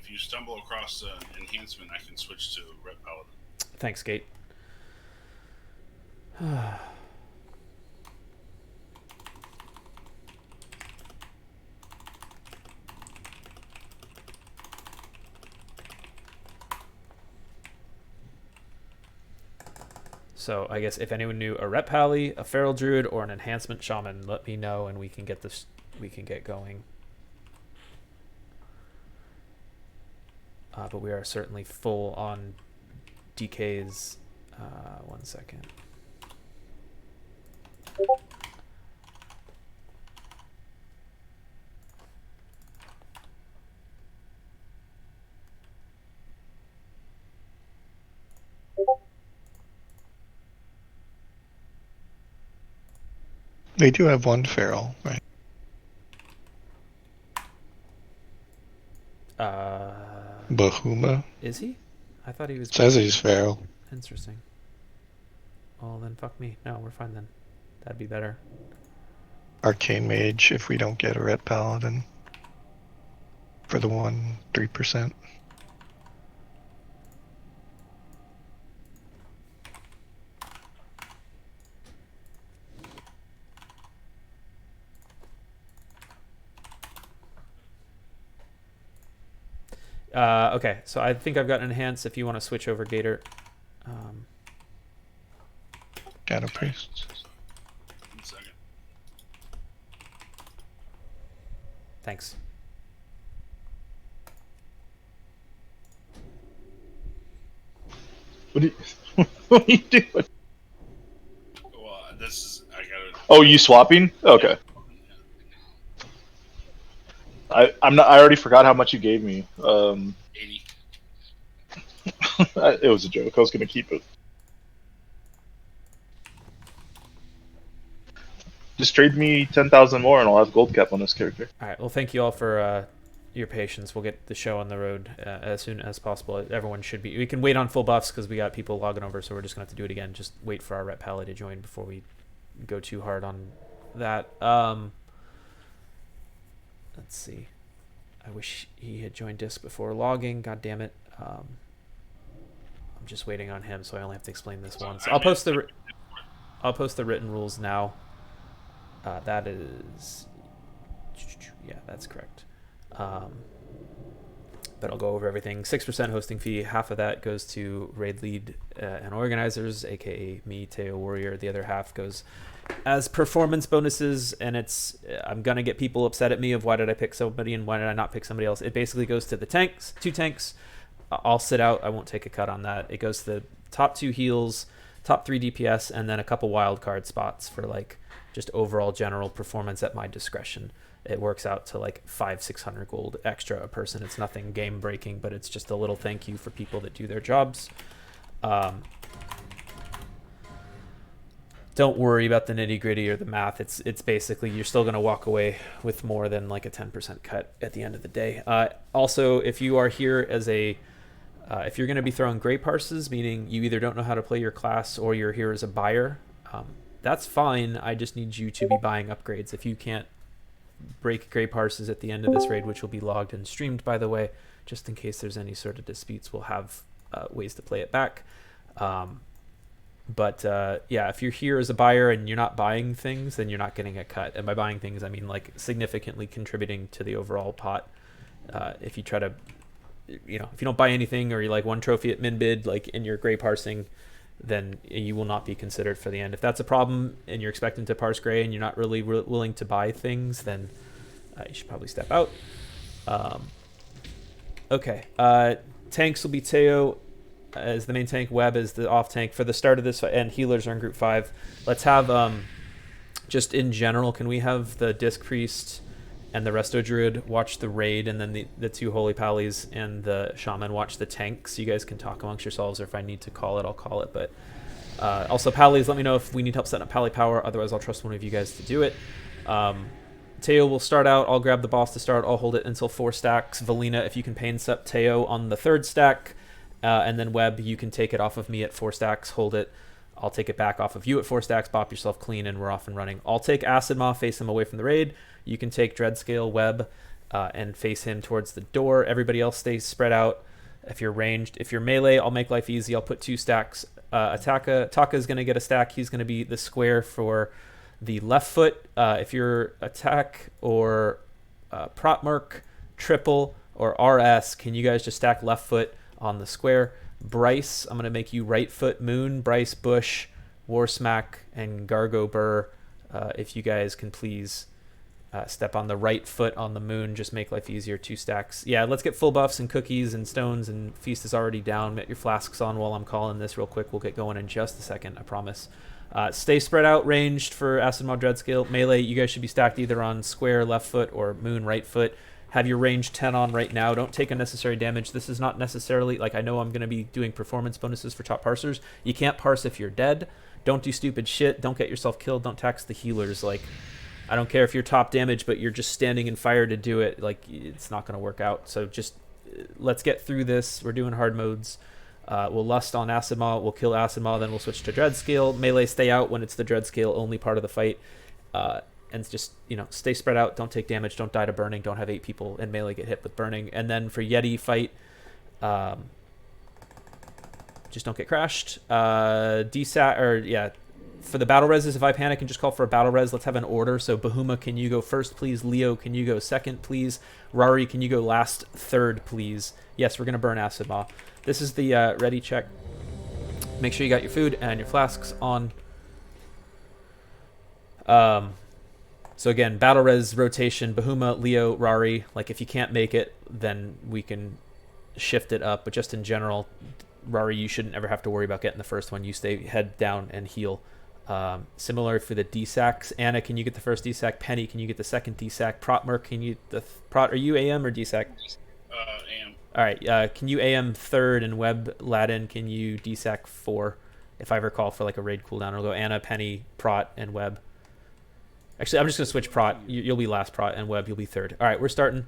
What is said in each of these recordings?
if you stumble across an enhancement, I can switch to Red Paladin. Thanks, Gate. So I guess if anyone knew a Rep Pally, a Feral Druid, or an Enhancement Shaman, let me know and we can get this. We can get going. But we are certainly full on DKs. 1 second. They do have one feral, right? Bahuma Is he? I thought he was. says he's feral. Interesting. Well, then fuck me. No, we're fine then. That'd be better. Arcane Mage if we don't get a Ret Paladin for the 3%. Okay, so I think I've got Enhance if you want to switch over Gator. Got a priest. 1 second. Thanks. What are you doing? Well, this is I gotta. Oh, you swapping? Okay. I'm not. I already forgot how much you gave me. 80. It was a joke. I was gonna keep it. Just trade me 10,000 more, and I'll have gold cap on this character. All right. Well, thank you all for your patience. We'll get the show on the road as soon as possible. Everyone should be. We can wait on full buffs because we got people logging over, so we're just gonna have to do it again. Just wait for our Rep Pally to join before we go too hard on that. Let's see. I wish he had joined Disc before logging. God damn it. I'm just waiting on him, so I only have to explain this once. I'll post the written rules now. That is, yeah, that's correct. But I'll go over everything. 6% hosting fee. Half of that goes to raid lead and organizers, aka me, Teo Warrior. The other half goes as performance bonuses, and I'm gonna get people upset at me of why did I pick somebody and why did I not pick somebody else. It basically goes to the tanks, 2 tanks. I'll sit out. I won't take a cut on that. It goes to the top 2 heals, top 3 DPS, and then a couple wild card spots for like just overall general performance at my discretion. It works out to like 500-600 gold extra a person. It's nothing game breaking, but it's just a little thank you for people that do their jobs. Don't worry about the nitty gritty or the math. It's basically you're still going to walk away with more than like a 10% cut at the end of the day. Also, if you are here as if you're going to be throwing gray parses, meaning you either don't know how to play your class or you're here as a buyer, that's fine. I just need you to be buying upgrades. If you can't break gray parses at the end of this raid, which will be logged and streamed, by the way, just in case there's any sort of disputes, we'll have ways to play it back. But yeah, if you're here as a buyer and you're not buying things, then you're not getting a cut. And by buying things, I mean like significantly contributing to the overall pot. If you try to, if you don't buy anything or you like 1 trophy at min bid, like in your gray parsing, then you will not be considered for the end. If that's a problem and you're expecting to parse gray and you're not really willing to buy things, then you should probably step out. Okay. Tanks will be Teo as the main tank, Webb as the off tank for the start of this, and healers are in group 5. Let's have, just in general, can we have the Disc Priest and the Resto Druid watch the raid, and then the 2 Holy Pallies and the Shaman watch the tanks? You guys can talk amongst yourselves, or if I need to call it, I'll call it. But also, Pallies, let me know if we need help setting up Pally Power. Otherwise, I'll trust one of you guys to do it. Teo will start out. I'll grab the boss to start. I'll hold it until 4 stacks. Valina, if you can pain sep Teo on the 3rd stack. And then Webb, you can take it off of me at 4 stacks, hold it. I'll take it back off of you at 4 stacks, bop yourself clean, and we're off and running. I'll take Acid Maw, face him away from the raid. You can take Dreadscale, Webb, and face him towards the door. Everybody else stays spread out. If you're ranged, if you're melee, I'll make life easy. I'll put 2 stacks. Taka is going to get a stack. He's going to be the square for the left foot. If you're attack or prop merc, triple, or RS, can you guys just stack left foot on the square? Bryce, I'm going to make you right foot Moon, Bryce, Bush, War Smack, and Gargo Burr. If you guys can please step on the right foot on the Moon, just make life easier, 2 stacks. Yeah, let's get full buffs and cookies and stones, and Feast is already down. Get your flasks on while I'm calling this real quick. We'll get going in just a second, I promise. Stay spread out, ranged for Acid Maw Dreadscale. Melee, you guys should be stacked either on square left foot or Moon right foot. Have your range 10 on right now. Don't take unnecessary damage. This is not necessarily, like, I know I'm going to be doing performance bonuses for top parsers. You can't parse if you're dead. Don't do stupid shit. Don't get yourself killed. Don't tax the healers. Like, I don't care if you're top damage, but you're just standing in fire to do it. Like, it's not going to work out. So just let's get through this. We're doing hard modes. We'll lust on Acid Maw. We'll kill Acid Maw. Then we'll switch to Dreadscale. Melee, stay out when it's the Dreadscale only part of the fight. And just, you know, stay spread out. Don't take damage. Don't die to burning. Don't have 8 people in melee get hit with burning. And then for Yeti fight, just don't get crashed. DSAT, or yeah, for the battle reses, if I panic and just call for a battle res, let's have an order. So Bahuma, can you go first, please? Leo, can you go second, please? Rari, can you go last, third, please? Yes, we're going to burn Acid Maw. This is the ready check. Make sure you got your food and your flasks on. So again, battle res rotation, Bahuma, Leo, Rari. Like, if you can't make it, then we can shift it up. But just in general, Rari, you shouldn't ever have to worry about getting the first one. You stay head down and heal. Similar for the DSACs. Anna, can you get the first DSAC? Penny, can you get the second DSAC? Prot Merc, can you the Prot? Are you AM or DSAC? AM. All right. Can you AM third, and Web Ladin, can you DSAC 4? If I recall, for like a raid cooldown, it'll go Anna, Penny, Prot, and Web. Actually, I'm just going to switch Prot. You'll be last Prot, and Web, you'll be third. All right, we're starting.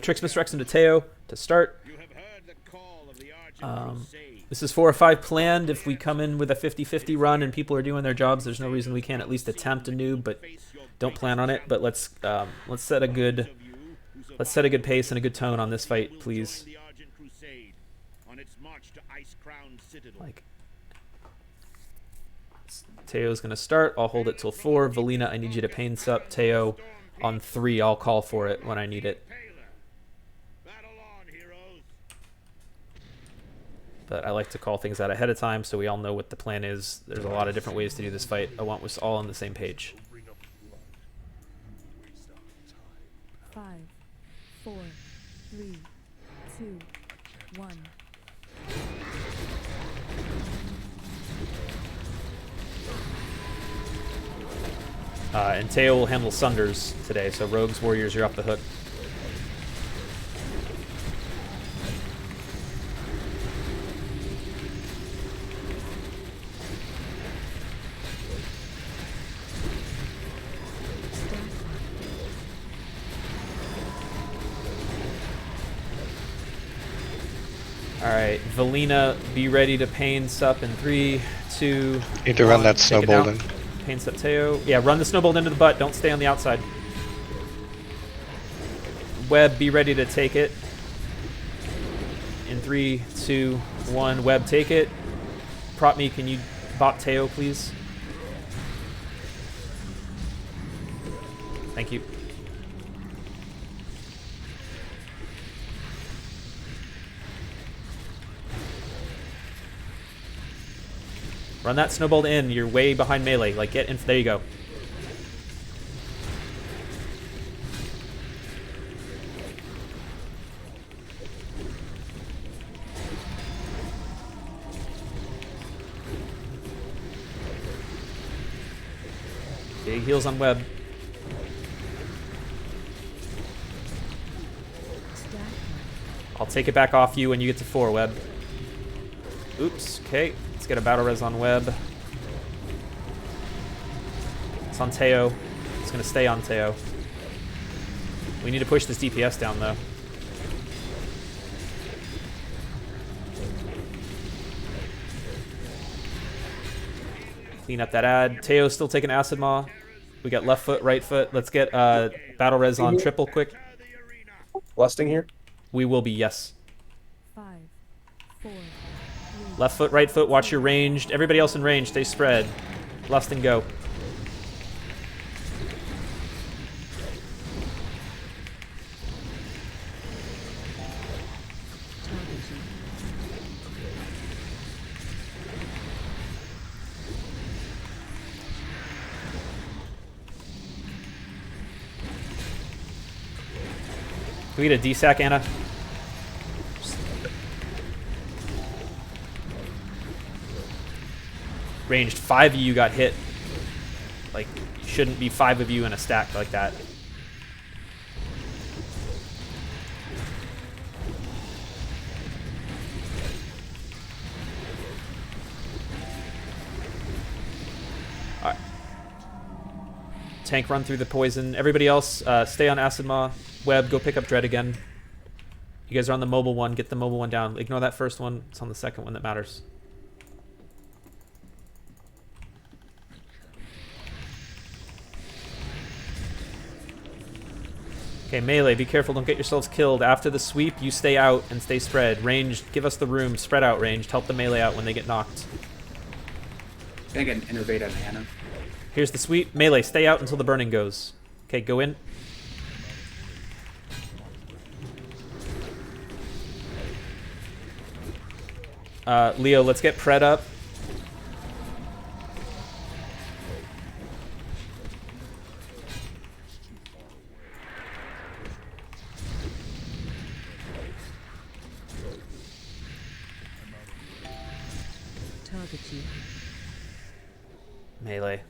Trix Misrex into Teo to start. This is 4 or 5 planned. If we come in with a 50-50 run and people are doing their jobs, there's no reason we can't at least attempt a noob, but don't plan on it. But let's set a good pace and a good tone on this fight, please. Like, Teo's gonna start. I'll hold it till 4. Valina, I need you to pain sup. Teo on 3. I'll call for it when I need it. But I like to call things out ahead of time so we all know what the plan is. There's a lot of different ways to do this fight. I want us all on the same page. 5, 4, 3, 2, 1. And Teo will handle Sunders today, so Rogues, Warriors, you're off the hook. Alright, Valina, be ready to pain sup in 3, 2, Need to run that snowball in. Pain sup Teo. Yeah, run the snowball into the butt. Don't stay on the outside. Web, be ready to take it. In 3, 2, 1. Web, take it. Prop me, can you bot Teo, please? Thank you. Run that snowball in. You're way behind melee. Like, get in. There you go. Big heals on Web. I'll take it back off you when you get to 4, Web. Oops. Okay. Let's get a battle res on Web. It's on Teo. It's going to stay on Teo. We need to push this DPS down, though. Clean up that ad. Teo's still taking Acid Maw. We got left foot, right foot. Let's get battle res on triple quick. Lusting here. We will be, yes. 5, 4, 3, Left foot, right foot. Watch your ranged. Everybody else in range. Stay spread. Lust and go. Can we get a D-sack, Anna? Ranged. 5 of you got hit. Like, shouldn't be 5 of you in a stack like that. Alright. Tank run through the poison. Everybody else, stay on Acid Maw. Web, go pick up Dread again. You guys are on the mobile one. Get the mobile one down. Ignore that first one. It's on the second one that matters. Okay, melee, be careful, don't get yourselves killed. After the sweep, you stay out and stay spread. Ranged, give us the room. Spread out ranged. Help the melee out when they get knocked. Gonna get an innervate on Hannah. Here's the sweep. Melee, stay out until the burning goes. Okay, go in. Leo, let's get Pred up. target you. Melee.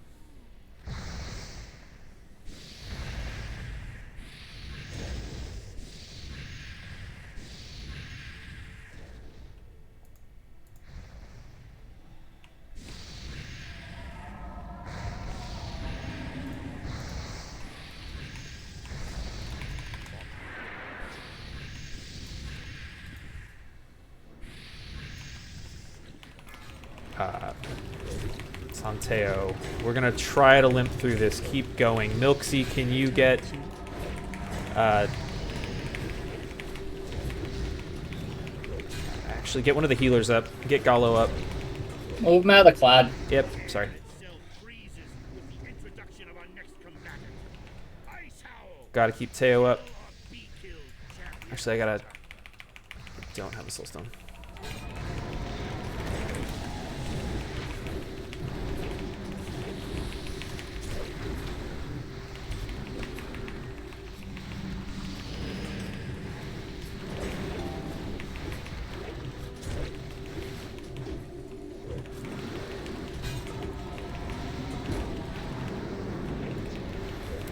Santeo. We're gonna try to limp through this. Keep going. Milksy, can you get actually get one of the healers up. Get Gallo up. Move him out of the cloud. Yep, sorry. Gotta keep Teo up. Actually, I don't have a soul stone.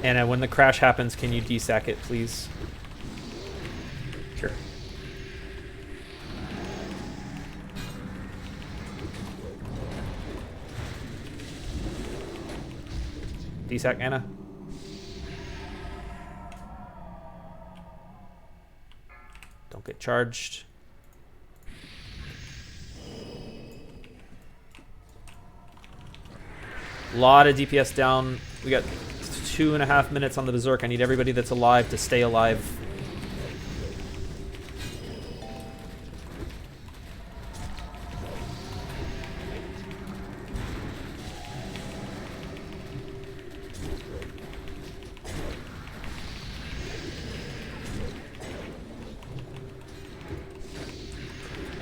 Anna, when the crash happens, can you desack it, please? Sure. Desack, Anna. Don't get charged. Lot of DPS down. We got 2.5 minutes on the Berserk. I need everybody that's alive to stay alive.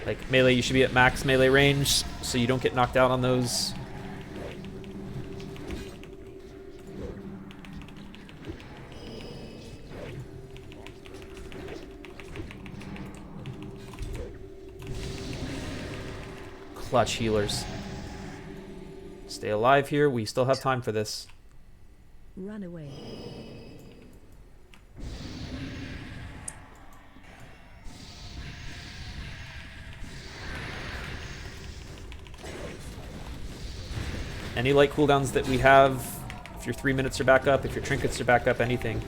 Like, melee, you should be at max melee range, so you don't get knocked out on those. Clutch healers. Stay alive here. We still have time for this. Run away. Any light cooldowns that we have, if your 3 minutes are back up, if your trinkets are back up, anything.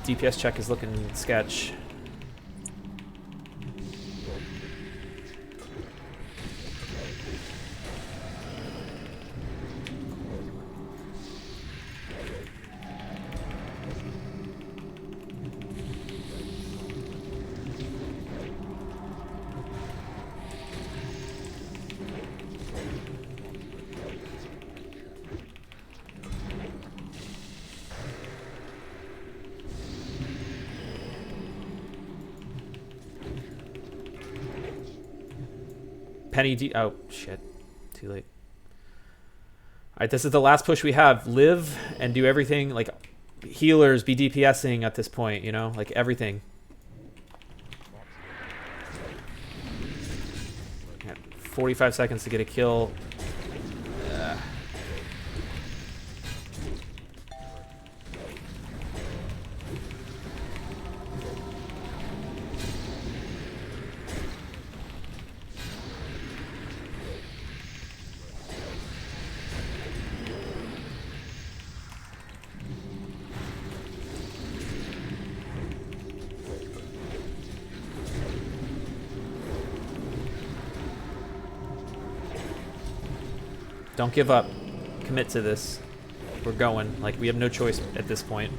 DPS check is looking sketch. Penny oh shit. Too late. Alright, this is the last push we have. Live and do everything. Like, healers be DPSing at this point, you know? Like, everything. Got 45 seconds to get a kill. Don't give up. Commit to this. We're going. Like, we have no choice at this point.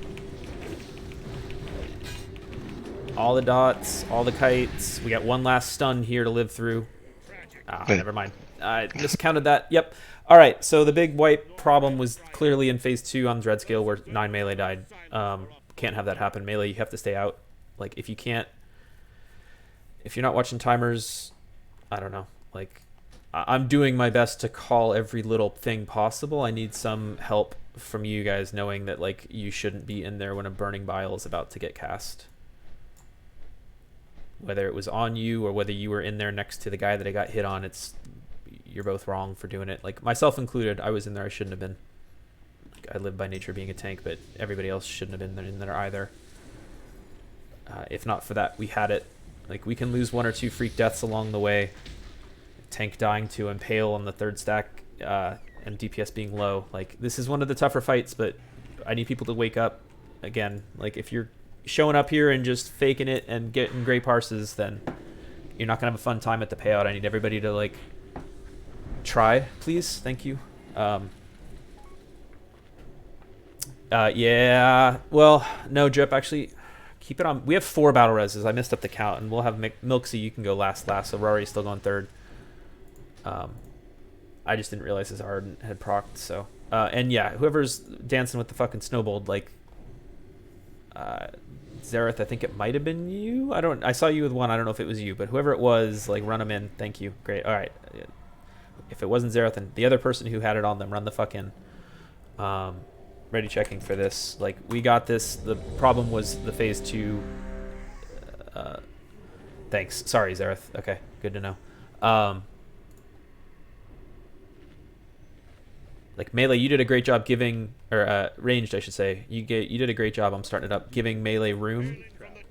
All the dots, all the kites. We got one last stun here to live through. Ah, never mind. I miscounted that. Yep. All right, so the big wipe problem was clearly in phase 2 on Dreadscale where 9 melee died. Can't have that happen. Melee, you have to stay out. Like, if you can't... If you're not watching timers, I don't know. Like... I'm doing my best to call every little thing possible. I need some help from you guys knowing that, like, you shouldn't be in there when a burning bile is about to get cast. Whether it was on you or whether you were in there next to the guy that I got hit on, you're both wrong for doing it. Like, myself included, I was in there, I shouldn't have been. Like, I live by nature being a tank, but everybody else shouldn't have been in there either. If not for that, we had it. Like, we can lose 1 or 2 freak deaths along the way. Tank dying to Impale on the 3rd stack, and DPS being low. Like, this is one of the tougher fights, but I need people to wake up. Again, like, if you're showing up here and just faking it and getting gray parses, then you're not gonna have a fun time at the payout. I need everybody to, like, try, please. Thank you. Yeah, well, no, Drip, actually, keep it on. We have 4 battle reses. I messed up the count, and we'll have Milksy, you can go last, so Rory's still going 3rd. I just didn't realize his Ard had procced, so and yeah, whoever's dancing with the fucking snowball, like Zareth, I think it might have been you. I saw you with one. I don't know if it was you, but whoever it was, like, run them in. Thank you. Great. All right. If it wasn't Zareth and the other person who had it on them, run the fucking ready checking for this. Like, we got this. The problem was the phase 2. Thanks. Sorry, Zareth. Okay, good to know. Like, melee, you did a great job giving, or ranged, I should say. You did a great job. I'm starting it up, giving melee room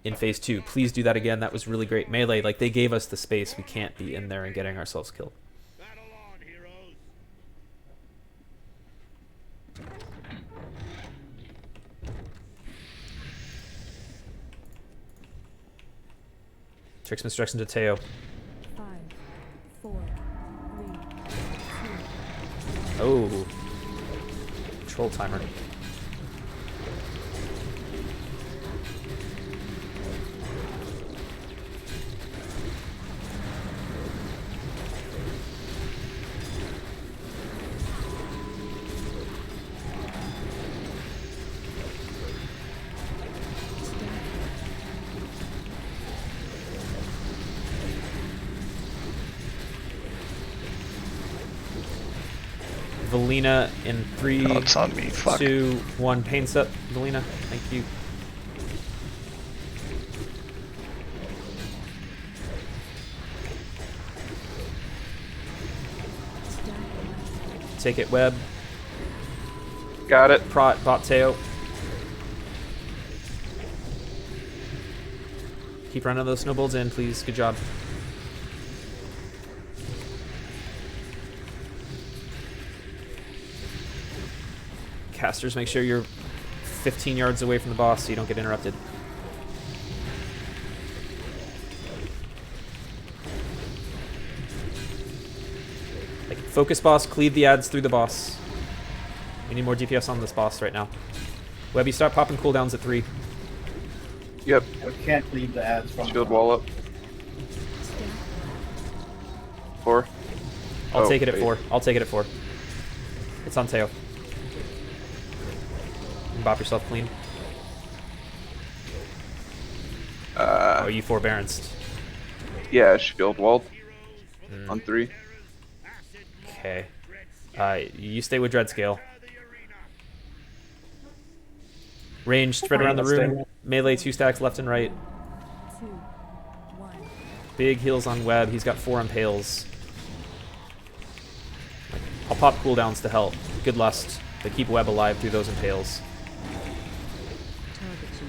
in phase 2. Please do that again. That was really great. Melee, like, they gave us the space. We can't be in there and getting ourselves killed. Tricks instruction to Teo. 5, 4, 3, 2. Oh. Troll timer. Valina in 3, Oh, it's on me. Fuck. 2, 1. Paints up, Valina. Thank you. Take it, Web. Got it. Prot, bot Teo. Keep running those snowballs in, please. Good job. Casters, make sure you're 15 yards away from the boss so you don't get interrupted. Like, focus boss, cleave the ads through the boss. We need more DPS on this boss right now. Webby, start popping cooldowns at 3. Yep. I can't leave the ads from Shield wall up. 4. I'll take it at 4. I'll take it at 4. It's on Teo. Bop yourself clean. Oh, you forbearanced. Yeah, shield walled. on 3. Okay. You stay with Dreadscale. Range spread around the room. Melee 2 stacks left and right. 2, 1. Big heals on Web. He's got 4 impales. I'll pop cooldowns to help. Good lust. They keep Web alive through those impales. Target you.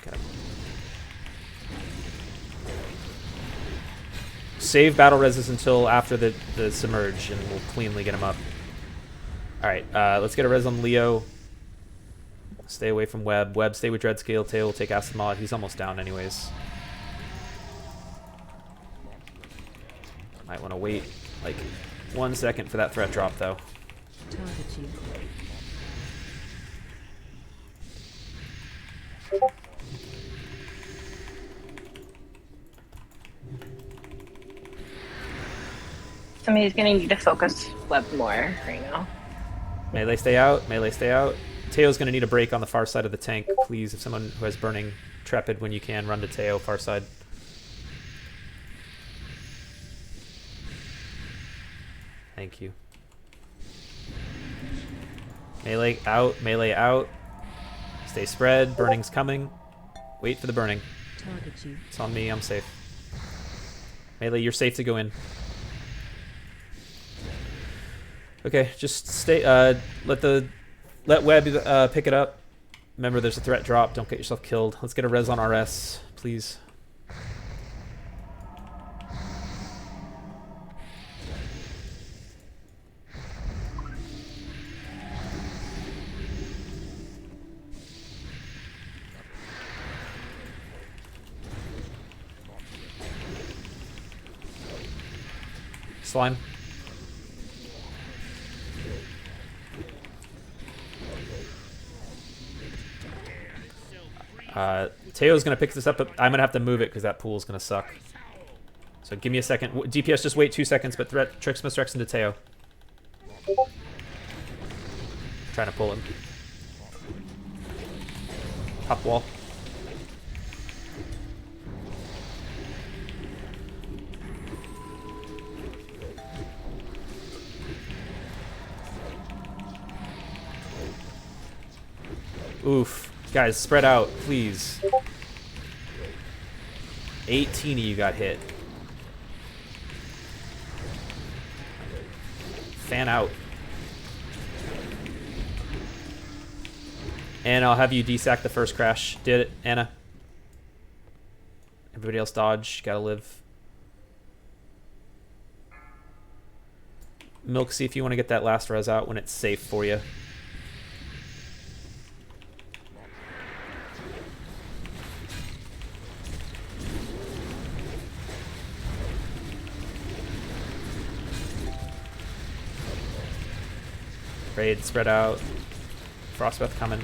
Okay. Save battle reses until after the submerge, and we'll cleanly get him up. Alright, let's get a res on Leo. Stay away from Web. Web, stay with Dreadscale. Tail will take Acid Mod. He's almost down anyways. Might want to wait like 1 second for that threat drop, though. Target you. Somebody's gonna need to focus Web more right now. Melee stay out. Melee stay out. Teo's going to need a break on the far side of the tank. Please, if someone who has Burning Trepid, when you can, run to Teo, far side. Thank you. Melee out. Melee out. Stay spread. Burning's coming. Wait for the burning. Target you. It's on me. I'm safe. Melee, you're safe to go in. Okay, just stay. Let Web pick it up. Remember, there's a threat drop. Don't get yourself killed. Let's get a res on RS, please. Slime. Teo's going to pick this up, but I'm going to have to move it because that pool's going to suck. So give me a second. DPS, just wait 2 seconds, but Trixmas Rex into Teo. Trying to pull him. Top wall. Oof. Guys, spread out, please. 18 of you got hit. Fan out. And I'll have you desack the first crash. Did it, Anna? Everybody else dodge. Gotta live. Milk, see if you want to get that last res out when it's safe for you. Raid spread out. Frostbreath coming.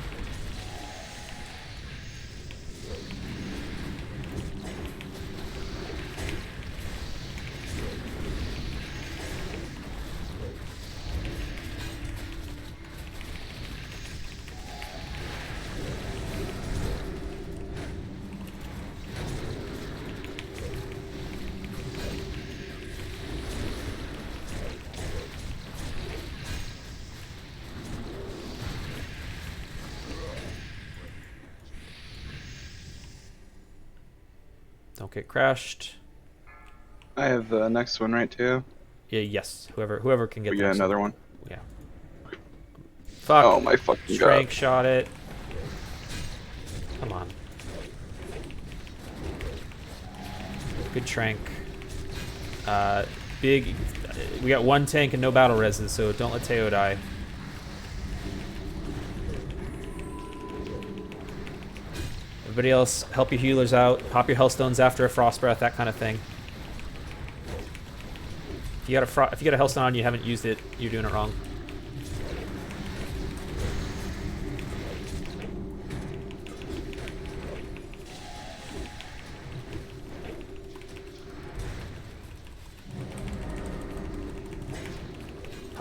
Don't get crashed. I have the next one right too. Yeah, yes. Whoever can get. We get another one. Yeah. Fuck. Oh my fucking god. Trank shot it. Come on. Good Trank. Big. We got 1 tank and no battle reses, so don't let Teo die. Everybody else, help your healers out. Pop your Hellstones after a Frost Breath, that kind of thing. If you got a Hellstone on, you haven't used it, you're doing it wrong.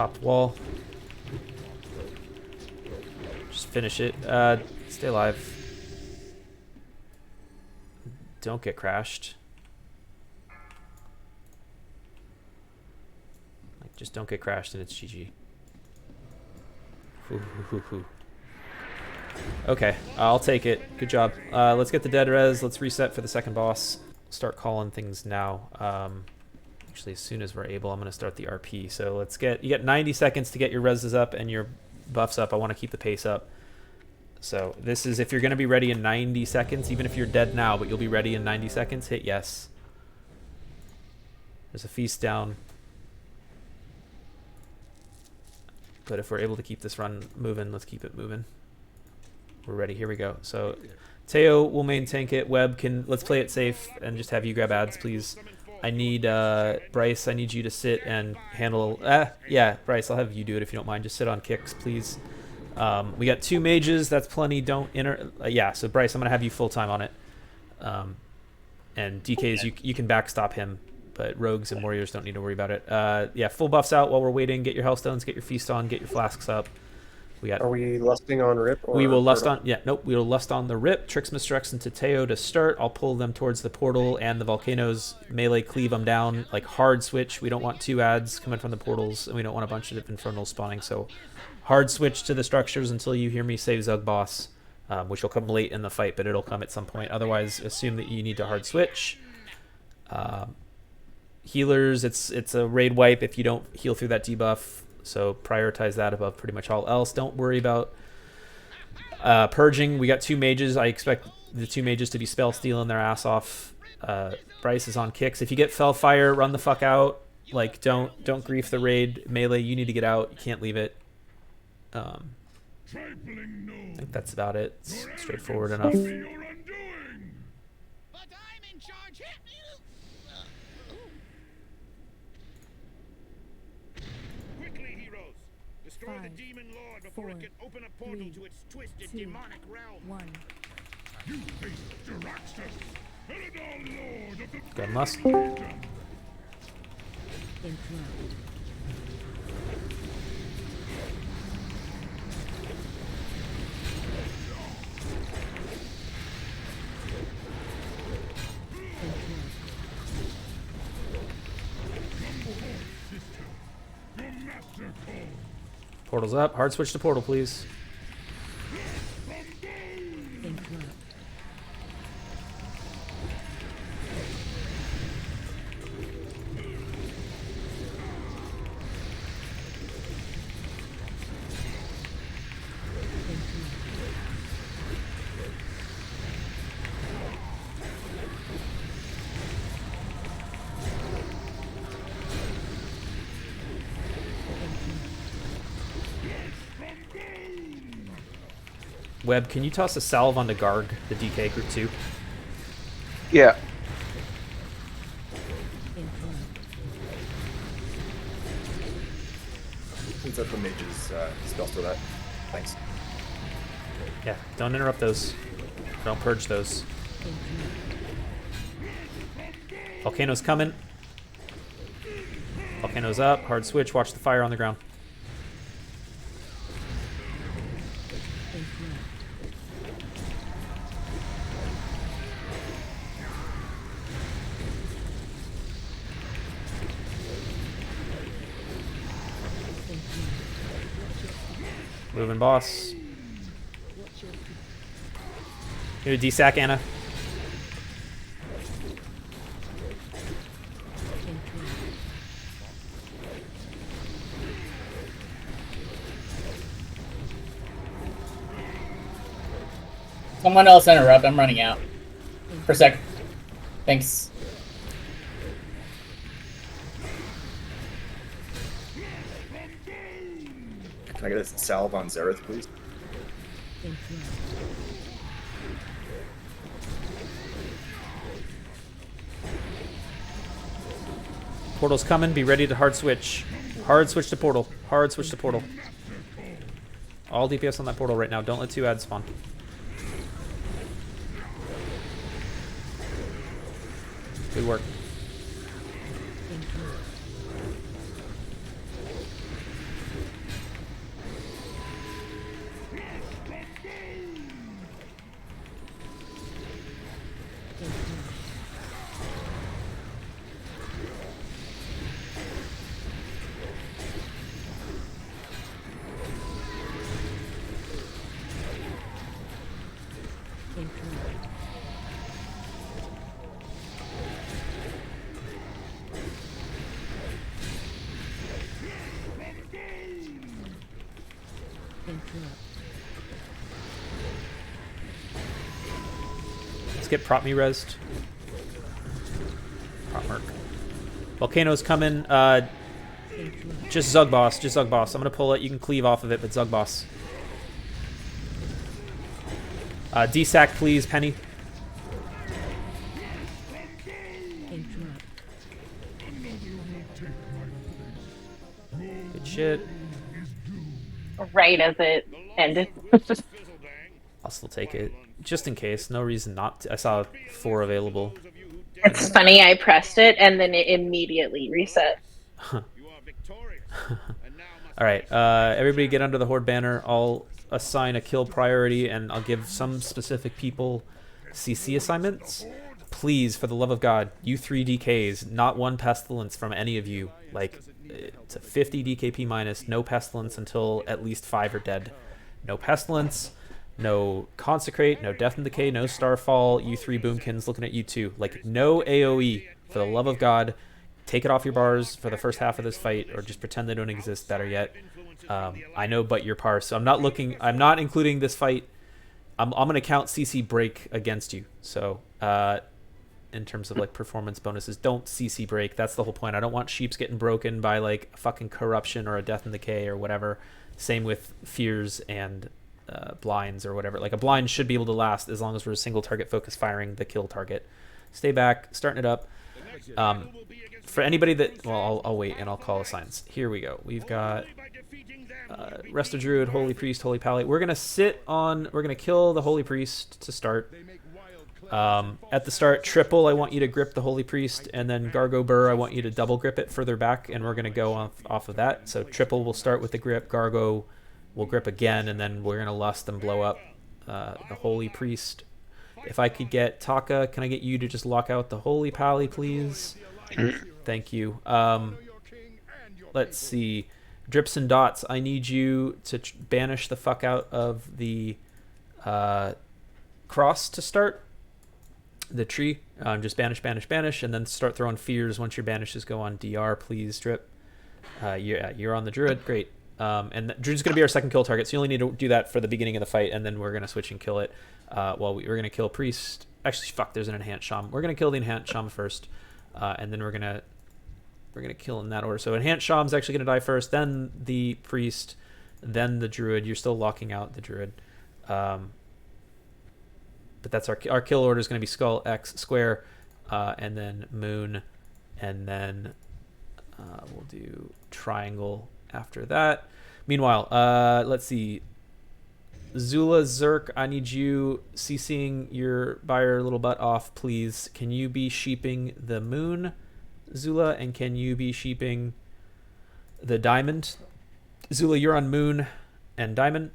top wall. Just finish it. Stay alive. Don't get crashed. Like, just don't get crashed and it's GG. Okay, I'll take it. Good job. Let's get the dead res. Let's reset for the second boss. Start calling things now. Actually, as soon as we're able, I'm going to start the RP. So let's get... You get 90 seconds to get your reses up and your buffs up. I want to keep the pace up. So this is if you're going to be ready in 90 seconds, even if you're dead now, but you'll be ready in 90 seconds, hit yes. There's a feast down. But if we're able to keep this run moving, let's keep it moving. We're ready. Here we go. So Teo will main tank it. Webb can... Let's play it safe and just have you grab ads, please. I need... Bryce, I need you to sit and handle... yeah, Bryce, I'll have you do it if you don't mind. Just sit on kicks, please. We got 2 mages. That's plenty. Don't enter... yeah, so Bryce, I'm going to have you full-time on it. And DKs, you can backstop him. But rogues and warriors don't need to worry about it. Yeah, full buffs out while we're waiting. Get your hellstones, get your feast on, get your flasks up. We got... Are we lusting on Rip? Or we will lust on... Yeah, nope. We will lust on the Rip. Tricks Misdirects into Teo to start. I'll pull them towards the portal and the volcanoes. Melee cleave them down. Like hard switch. We don't want 2 ads coming from the portals. And we don't want a bunch of infernals spawning. So hard switch to the structures until you hear me say Zug Boss. Which will come late in the fight, but it'll come at some point. Otherwise, assume that you need to hard switch. Healers, it's a raid wipe if you don't heal through that debuff, so prioritize that above pretty much all else. Don't worry about purging. We got 2 mages. I expect the 2 mages to be spell stealing their ass off. Bryce is on kicks. If you get Fellfire, run the fuck out. Like, don't grief the raid. Melee, you need to get out. You can't leave it. I think that's about it. It's straightforward enough. Destroy the demon lord before it can open a portal to its twisted demonic realm. 1. Go ahead, Lust. Portal's up. Hard switch to portal, please. Webb, can you toss a salve onto Garg, the DK group 2? Yeah. Since that's the mage's spell for that. Thanks. Yeah, don't interrupt those. Don't purge those. Volcano's coming. Volcano's up. Hard switch. Watch the fire on the ground. Moving boss. Here, D-sack, Anna. Someone else interrupt. I'm running out. For a sec. Thanks. Can I get a salve on Zareth, please? Portal's coming. Be ready to hard switch. Hard switch to portal. Hard switch to portal. All DPS on that portal right now. Don't let 2 ads spawn. Good work. Let's get prop me rezzed. Prop merc. Volcano's coming. Just Zug Boss. Just Zug Boss. I'm going to pull it. You can cleave off of it, but Zug Boss. DSAC, please, Penny. Good shit. Right as it ended. I'll still take it. Just in case. No reason not to. I saw 4 available. It's funny, I pressed it and then it immediately reset. Alright, everybody get under the Horde banner. I'll assign a kill priority and I'll give some specific people CC assignments. Please, for the love of God, you 3 DKs, not one pestilence from any of you. Like, it's a 50 DKP minus, no pestilence until at least 5 are dead. No pestilence, no consecrate, no death and decay, no starfall. You 3 boomkins looking at you too. Like, no AoE, for the love of God. Take it off your bars for the first half of this fight, or just pretend they don't exist. Better yet, I know, but your parse. So I'm not including this fight. I'm gonna count CC break against you. So in terms of like performance bonuses, don't CC break. That's the whole point. I don't want sheeps getting broken by like a fucking corruption or a death and decay or whatever. Same with fears and blinds or whatever. Like a blind should be able to last as long as we're a single target focus firing the kill target. Stay back, starting it up. For anybody that, well, I'll wait and I'll call assigns. Here we go. We've got Resto Druid, Holy Priest, Holy Pally. We're going to kill the Holy Priest to start. At the start, triple, I want you to grip the Holy Priest, and then Gargo Burr, I want you to double grip it further back, and we're going to go off of that. So triple will start with the grip, Gargo will grip again, and then we're going to lust and blow up the Holy Priest. If I could get Taka, can I get you to just lock out the Holy Pally, please? Thank you. Let's see. Drips and Dots, I need you to banish the fuck out of the cross to start. The tree. Just banish, banish, banish, and then start throwing fears once your banishes go on DR, please, Drip. You're on the Druid. Great. And the Druid's going to be our second kill target, so you only need to do that for the beginning of the fight, and then we're going to switch and kill it. Well, we're going to kill Priest. Actually, fuck, there's an Enhanced Shaman. We're going to kill the Enhanced Shaman first, and then we're going to kill in that order. So Enhanced Shaman's actually going to die first, then the Priest, then the Druid. You're still locking out the Druid. But that's our kill order is going to be Skull, X, Square, and then Moon, and then we'll do Triangle after that. Meanwhile, let's see. Zula Zerk, I need you CCing your buyer little butt off, please. Can you be sheeping the Moon, Zula, and can you be sheeping the Diamond? Zula, you're on Moon and Diamond.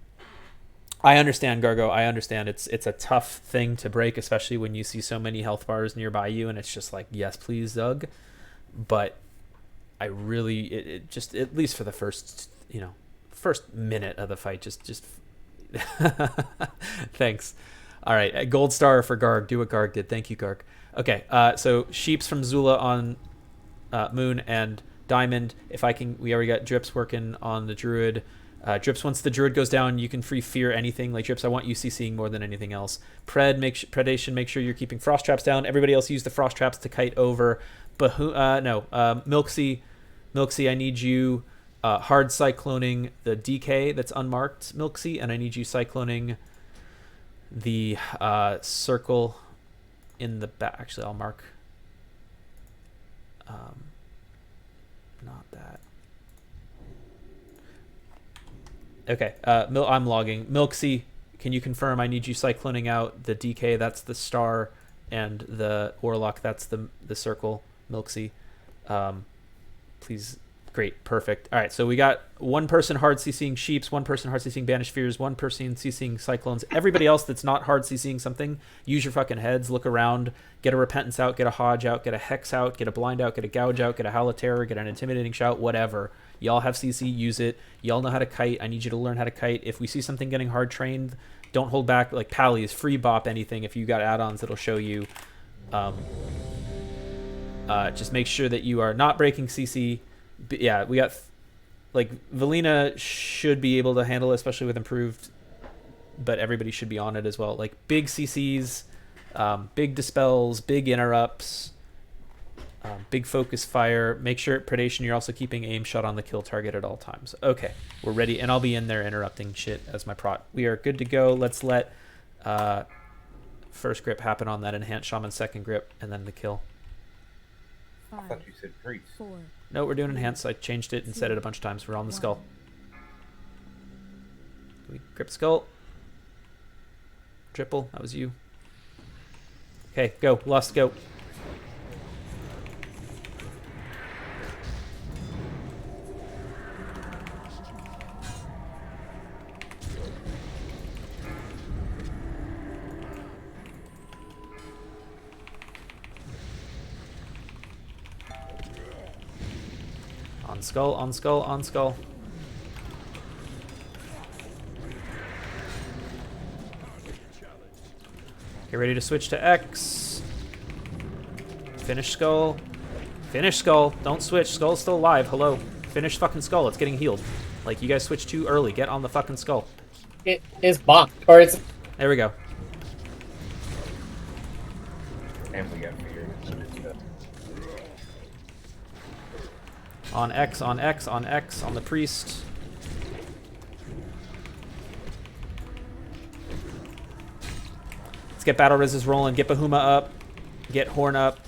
I understand, Gargo. I understand. It's a tough thing to break, especially when you see so many health bars nearby you, and it's just like, yes, please, Zug. But I really, it just, at least for the first minute of the fight, just thanks. All right, gold star for Garg. Do what Garg did. Thank you, Garg. Okay, so sheeps from Zula on Moon and Diamond. If I can, we already got Drips working on the Druid. Drips, once the Druid goes down, you can free fear anything. Like Drips, I want you CCing more than anything else. Predation, make sure you're keeping frost traps down. Everybody else use the frost traps to kite over. Milksy, I need you hard cycloning the DK that's unmarked, Milksy, and I need you cycloning the circle in the back. Actually, I'll mark not that. Okay, I'm logging. Milksy, can you confirm I need you cycloning out the DK, that's the star, and the Warlock, that's the circle, Milksy. Please, great, perfect. All right, so we got one person hard CCing Sheeps, one person hard CCing Banished Fears, one person CCing Cyclones. Everybody else that's not hard CCing something, use your fucking heads, look around, get a Repentance out, get a Hodge out, get a Hex out, get a Blind out, get a Gouge out, get a Howl of Terror, get an Intimidating Shout, whatever. Y'all have CC, use it. Y'all know how to kite. I need you to learn how to kite. If we see something getting hard trained, don't hold back. Like Pally's free bop anything. If you got add-ons, it'll show you. Just make sure that you are not breaking CC. But yeah, we got like Valina should be able to handle it, especially with improved. But everybody should be on it as well. Like big CCs, big dispels, big interrupts, big focus fire. Make sure at predation you're also keeping aim shot on the kill target at all times. Okay, we're ready, and I'll be in there interrupting shit as my prot. We are good to go. Let's let first grip happen on that enhanced shaman, second grip, and then the kill. I thought you said priest. No, we're doing enhanced. I changed it and said it a bunch of times. We're on the skull. We grip skull. Triple, that was you. Okay, go. Lust, go. On skull, on skull, on skull. Get ready to switch to X. Finish skull. Finish skull. Don't switch. Skull's still alive. Hello. Finish fucking skull. It's getting healed. Like, you guys switched too early. Get on the fucking skull. It is bonked. Or it's... There we go. And we got feared. On X, on X, on X, on the priest. Let's get battle resist rolling. Get Bahuma up. Get Horn up.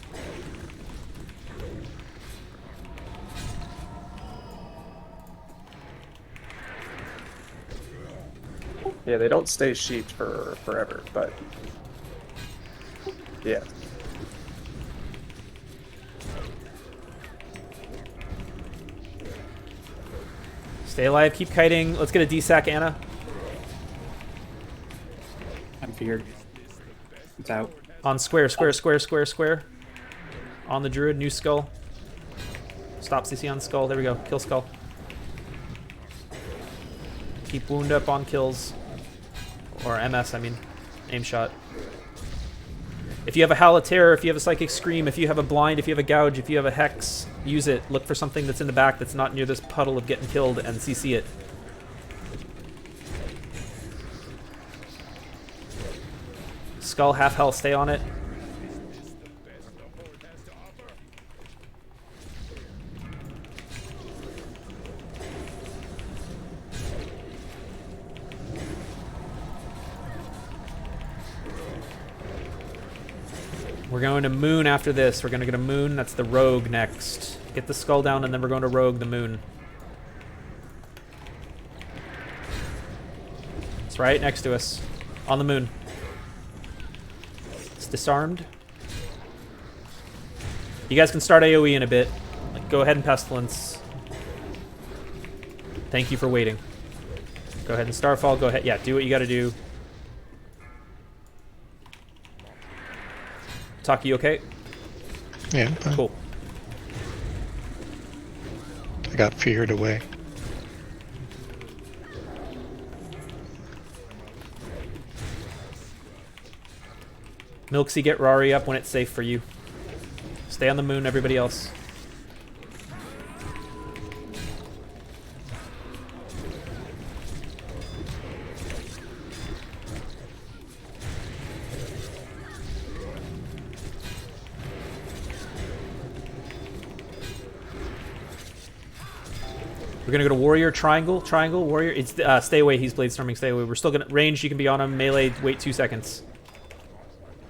Yeah, they don't stay sheeped for forever, but yeah. Stay alive. Keep kiting. Let's get a D-sack, Anna. I'm feared. It's out. On square, square, square, square, square. On the druid, new skull. Stop CC on skull. There we go. Kill skull. Keep wound up on kills. Or MS, I mean. Aim shot. If you have a Howl of Terror, if you have a Psychic Scream, if you have a Blind, if you have a Gouge, if you have a Hex, use it. Look for something that's in the back that's not near this puddle of getting killed and CC it. Skull, half health, stay on it. We're going to Moon after this. We're going to get a Moon. That's the Rogue next. Get the skull down, and then we're going to Rogue the Moon. It's right next to us. On the Moon. It's disarmed. You guys can start AoE in a bit. Like, go ahead and Pestilence. Thank you for waiting. Go ahead and Starfall. Go ahead. Yeah, do what you got to do. Taki, okay? Yeah, fine. Cool. I got feared away. Milksy, get Rari up when it's safe for you. Stay on the Moon, everybody else. We're gonna go to Warrior, Triangle, Triangle, Warrior. It's stay away. He's Blade Storming. Stay away. We're still gonna range. You can be on him. Melee. Wait 2 seconds.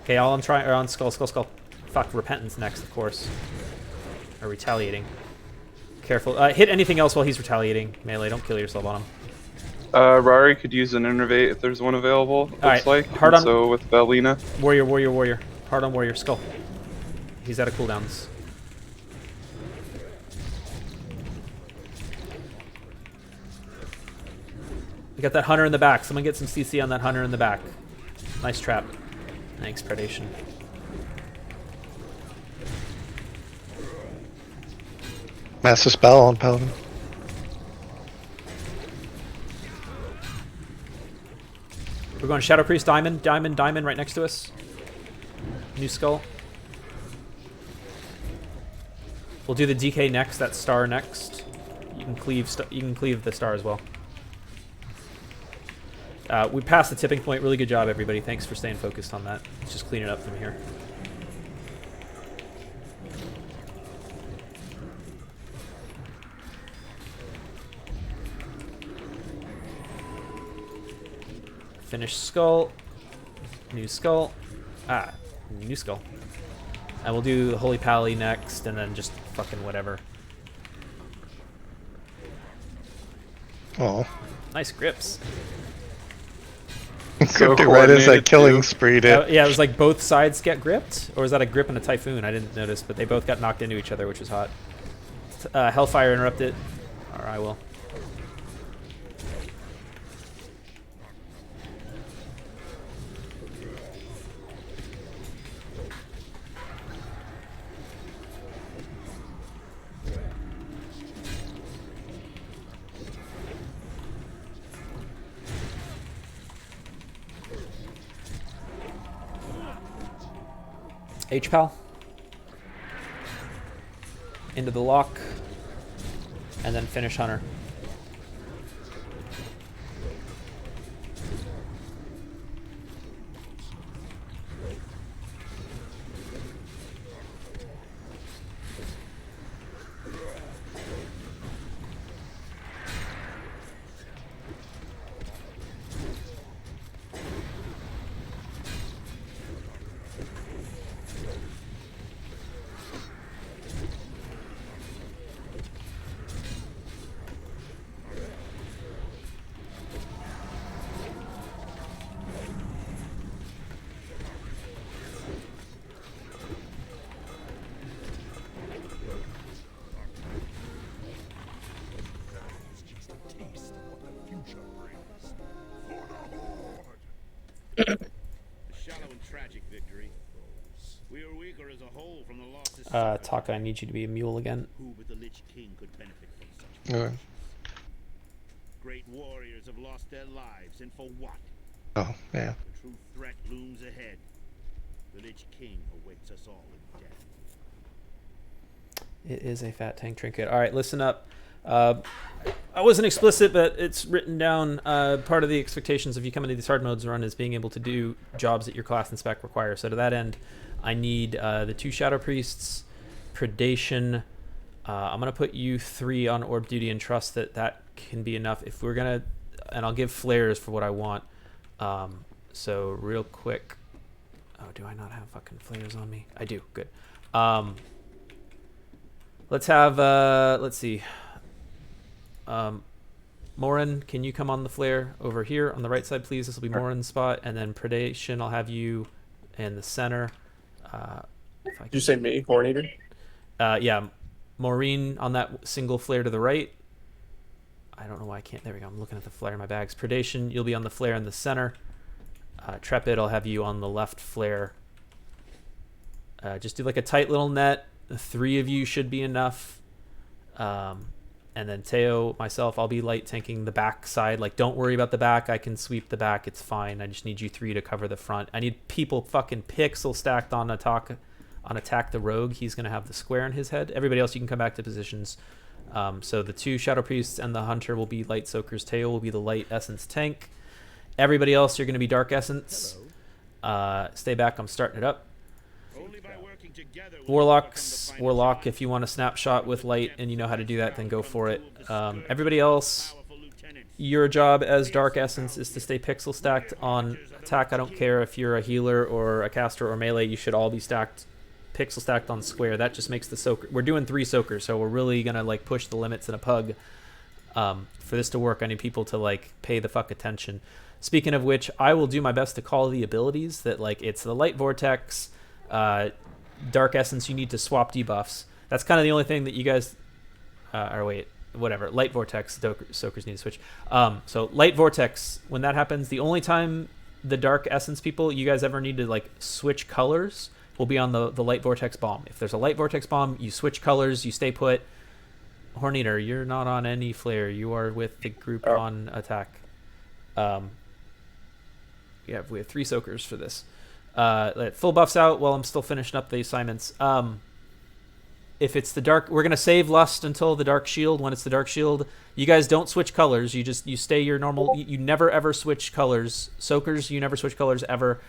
Okay, all on on Skull, Skull, Skull. Fuck, Repentance next, of course. Or Retaliating. Careful. Hit anything else while he's retaliating. Melee. Don't kill yourself on him. Rari could use an Innervate if there's one available. Looks like. Hard on. So with Valina. Warrior, Warrior, Warrior. Hard on Warrior. Skull. He's out of cooldowns. We got that Hunter in the back. Someone get some CC on that Hunter in the back. Nice trap. Thanks, Predation. Master spell on Paladin. We're going Shadow Priest, Diamond, Diamond, Diamond right next to us. New Skull. We'll do the DK next, that star next. You can cleave the star as well. We passed the tipping point. Really good job, everybody. Thanks for staying focused on that. Let's just clean it up from here. Finish skull. New skull. New skull. And we'll do the Holy Pally next, and then just fucking whatever. Oh. Nice grips. Gripped it right as I killing spreed it. Yeah, it was like both sides get gripped, or was that a grip and a typhoon? I didn't notice, but they both got knocked into each other, which was hot. Hellfire interrupted. Or I will. H-Pal. Into the lock. And then finish Hunter. Taka, I need you to be a mule again. Who but the Lich King could benefit from such? Great warriors have lost their lives, and for what? Oh, yeah. The true threat looms ahead. The Lich King awaits us all in death. It is a fat tank trinket. All right, listen up. I wasn't explicit, but it's written down. Part of the expectations of you coming to these hard modes run is being able to do jobs that your class and spec require. So to that end, I need the 2 Shadow Priests, Predation. I'm going to put you 3 on Orb Duty and trust that that can be enough. If we're going to... And I'll give flares for what I want. So real quick... Oh, do I not have fucking flares on me? I do. Good. Let's have... let's see. Morin, can you come on the flare over here on the right side, please? This will be Morin's spot. And then Predation, I'll have you in the center. Did you say me, Horneater? Yeah, Maureen on that single flare to the right. I don't know why I can't. There we go. I'm looking at the flare in my bags. Predation, you'll be on the flare in the center. Trepid, I'll have you on the left flare. Just do like a tight little net. The 3 of you should be enough. And then Teo, myself, I'll be light tanking the back side. Like, don't worry about the back. I can sweep the back. It's fine. I just need you 3 to cover the front. I need people fucking pixel stacked on attack the rogue. He's going to have the square in his head. Everybody else, you can come back to positions. So the 2 Shadow Priests and the Hunter will be light soakers. Teo will be the light essence tank. Everybody else, you're going to be dark essence. Stay back. I'm starting it up. Warlock, if you want a snapshot with light and you know how to do that, then go for it. Everybody else, your job as Dark Essence is to stay pixel stacked on attack. I don't care if you're a healer or a caster or melee, you should all be stacked, pixel stacked on square. That just makes the soaker. We're doing 3 soakers, so we're really gonna like push the limits in a pug. For this to work, I need people to like pay the fuck attention. Speaking of which, I will do my best to call the abilities that like it's the Light Vortex, Dark Essence, you need to swap debuffs. That's kind of the only thing that you guys... or wait, whatever. Light Vortex, Soakers need to switch. So Light Vortex, when that happens, the only time the Dark Essence people, you guys ever need to like switch colors will be on the Light Vortex Bomb. If there's a Light Vortex Bomb, you switch colors, you stay put. Horneater, you're not on any flare. You are with the group on attack. we have 3 soakers for this. Let full buffs out while I'm still finishing up the assignments. If it's the dark, we're gonna save lust until the dark shield. When it's the dark shield, you guys don't switch colors. You stay your normal. You never ever switch colors. Soakers, you never switch colors ever.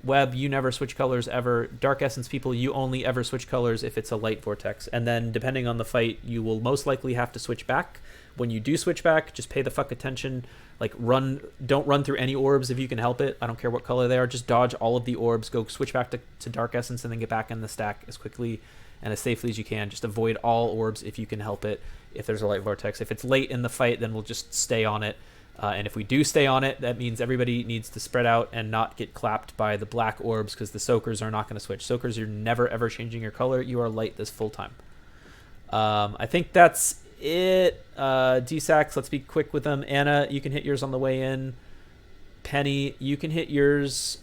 Web, you never switch colors ever. Dark Essence people, you only ever switch colors if it's a light vortex. And then depending on the fight, you will most likely have to switch back. When you do switch back, just pay the fuck attention. Like don't run through any orbs if you can help it. I don't care what color they are. Just dodge all of the orbs. Go switch back to Dark Essence and then get back in the stack as quickly and as safely as you can. Just avoid all orbs if you can help it. If there's a light vortex, if it's late in the fight, then we'll just stay on it. And if we do stay on it, that means everybody needs to spread out and not get clapped by the black orbs because the soakers are not going to switch. Soakers, you're never ever changing your color. You are light this full time. I think that's it. DSAX, let's be quick with them. Anna, you can hit yours on the way in. Penny, you can hit yours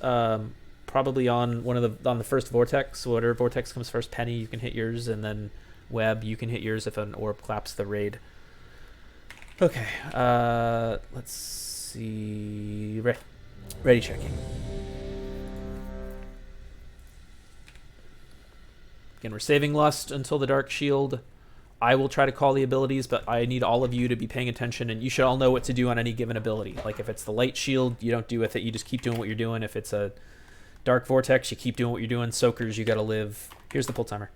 probably on on the first vortex. So whatever vortex comes first, Penny, you can hit yours, and then Web, you can hit yours if an orb claps the raid. Okay, let's see. Ready checking. Again, we're saving lust until the dark shield. I will try to call the abilities, but I need all of you to be paying attention, and you should all know what to do on any given ability. Like if it's the light shield, you don't do with it. You just keep doing what you're doing. If it's a dark vortex, you keep doing what you're doing. Soakers, you gotta live. Here's the pull timer.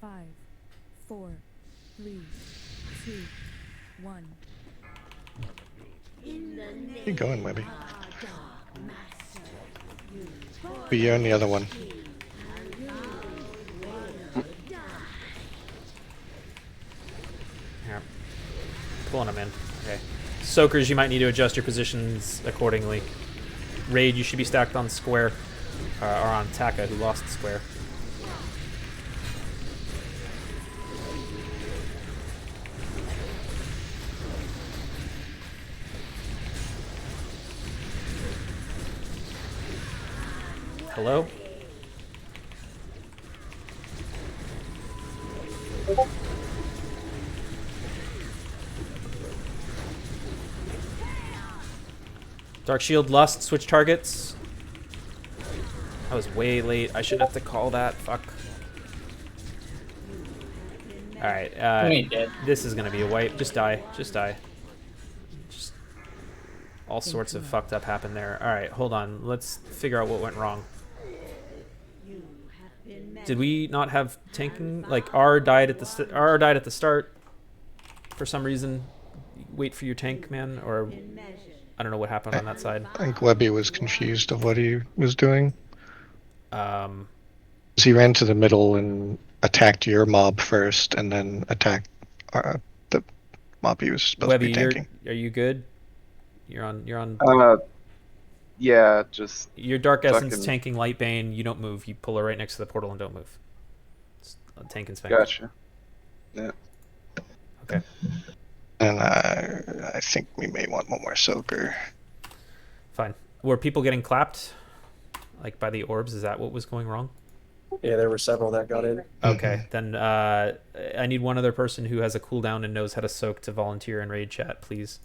5, 4, 3, 2, 1. Keep going, Webby. But you're on the other one. Here. Pulling them in. Okay. Soakers, you might need to adjust your positions accordingly. Raid, you should be stacked on square. Or on Taka, who lost the square. Hello? Dark Shield, Lust, switch targets. I was way late. I shouldn't have to call that. Fuck. Alright, this is gonna be a wipe. Just die. Just die. Just all sorts of fucked up happened there. Alright, hold on. Let's figure out what went wrong. Did we not have tanking? Like R died at the start for some reason. Wait for your tank, man, or I don't know what happened on that side. I think Webby was confused of what he was doing. He ran to the middle and attacked your mob first, and then attacked the mob he was supposed to be tanking. Are you good? You're on. Yeah, just your Dark Essence tanking Lightbane. You don't move. You pull her right next to the portal and don't move. It's a tank and spank. Gotcha. Yeah. Okay. And I think we may want one more soaker. Fine. Were people getting clapped? Like by the orbs? Is that what was going wrong? Yeah, there were several that got in. Okay, then I need one other person who has a cooldown and knows how to soak to volunteer in raid chat, please.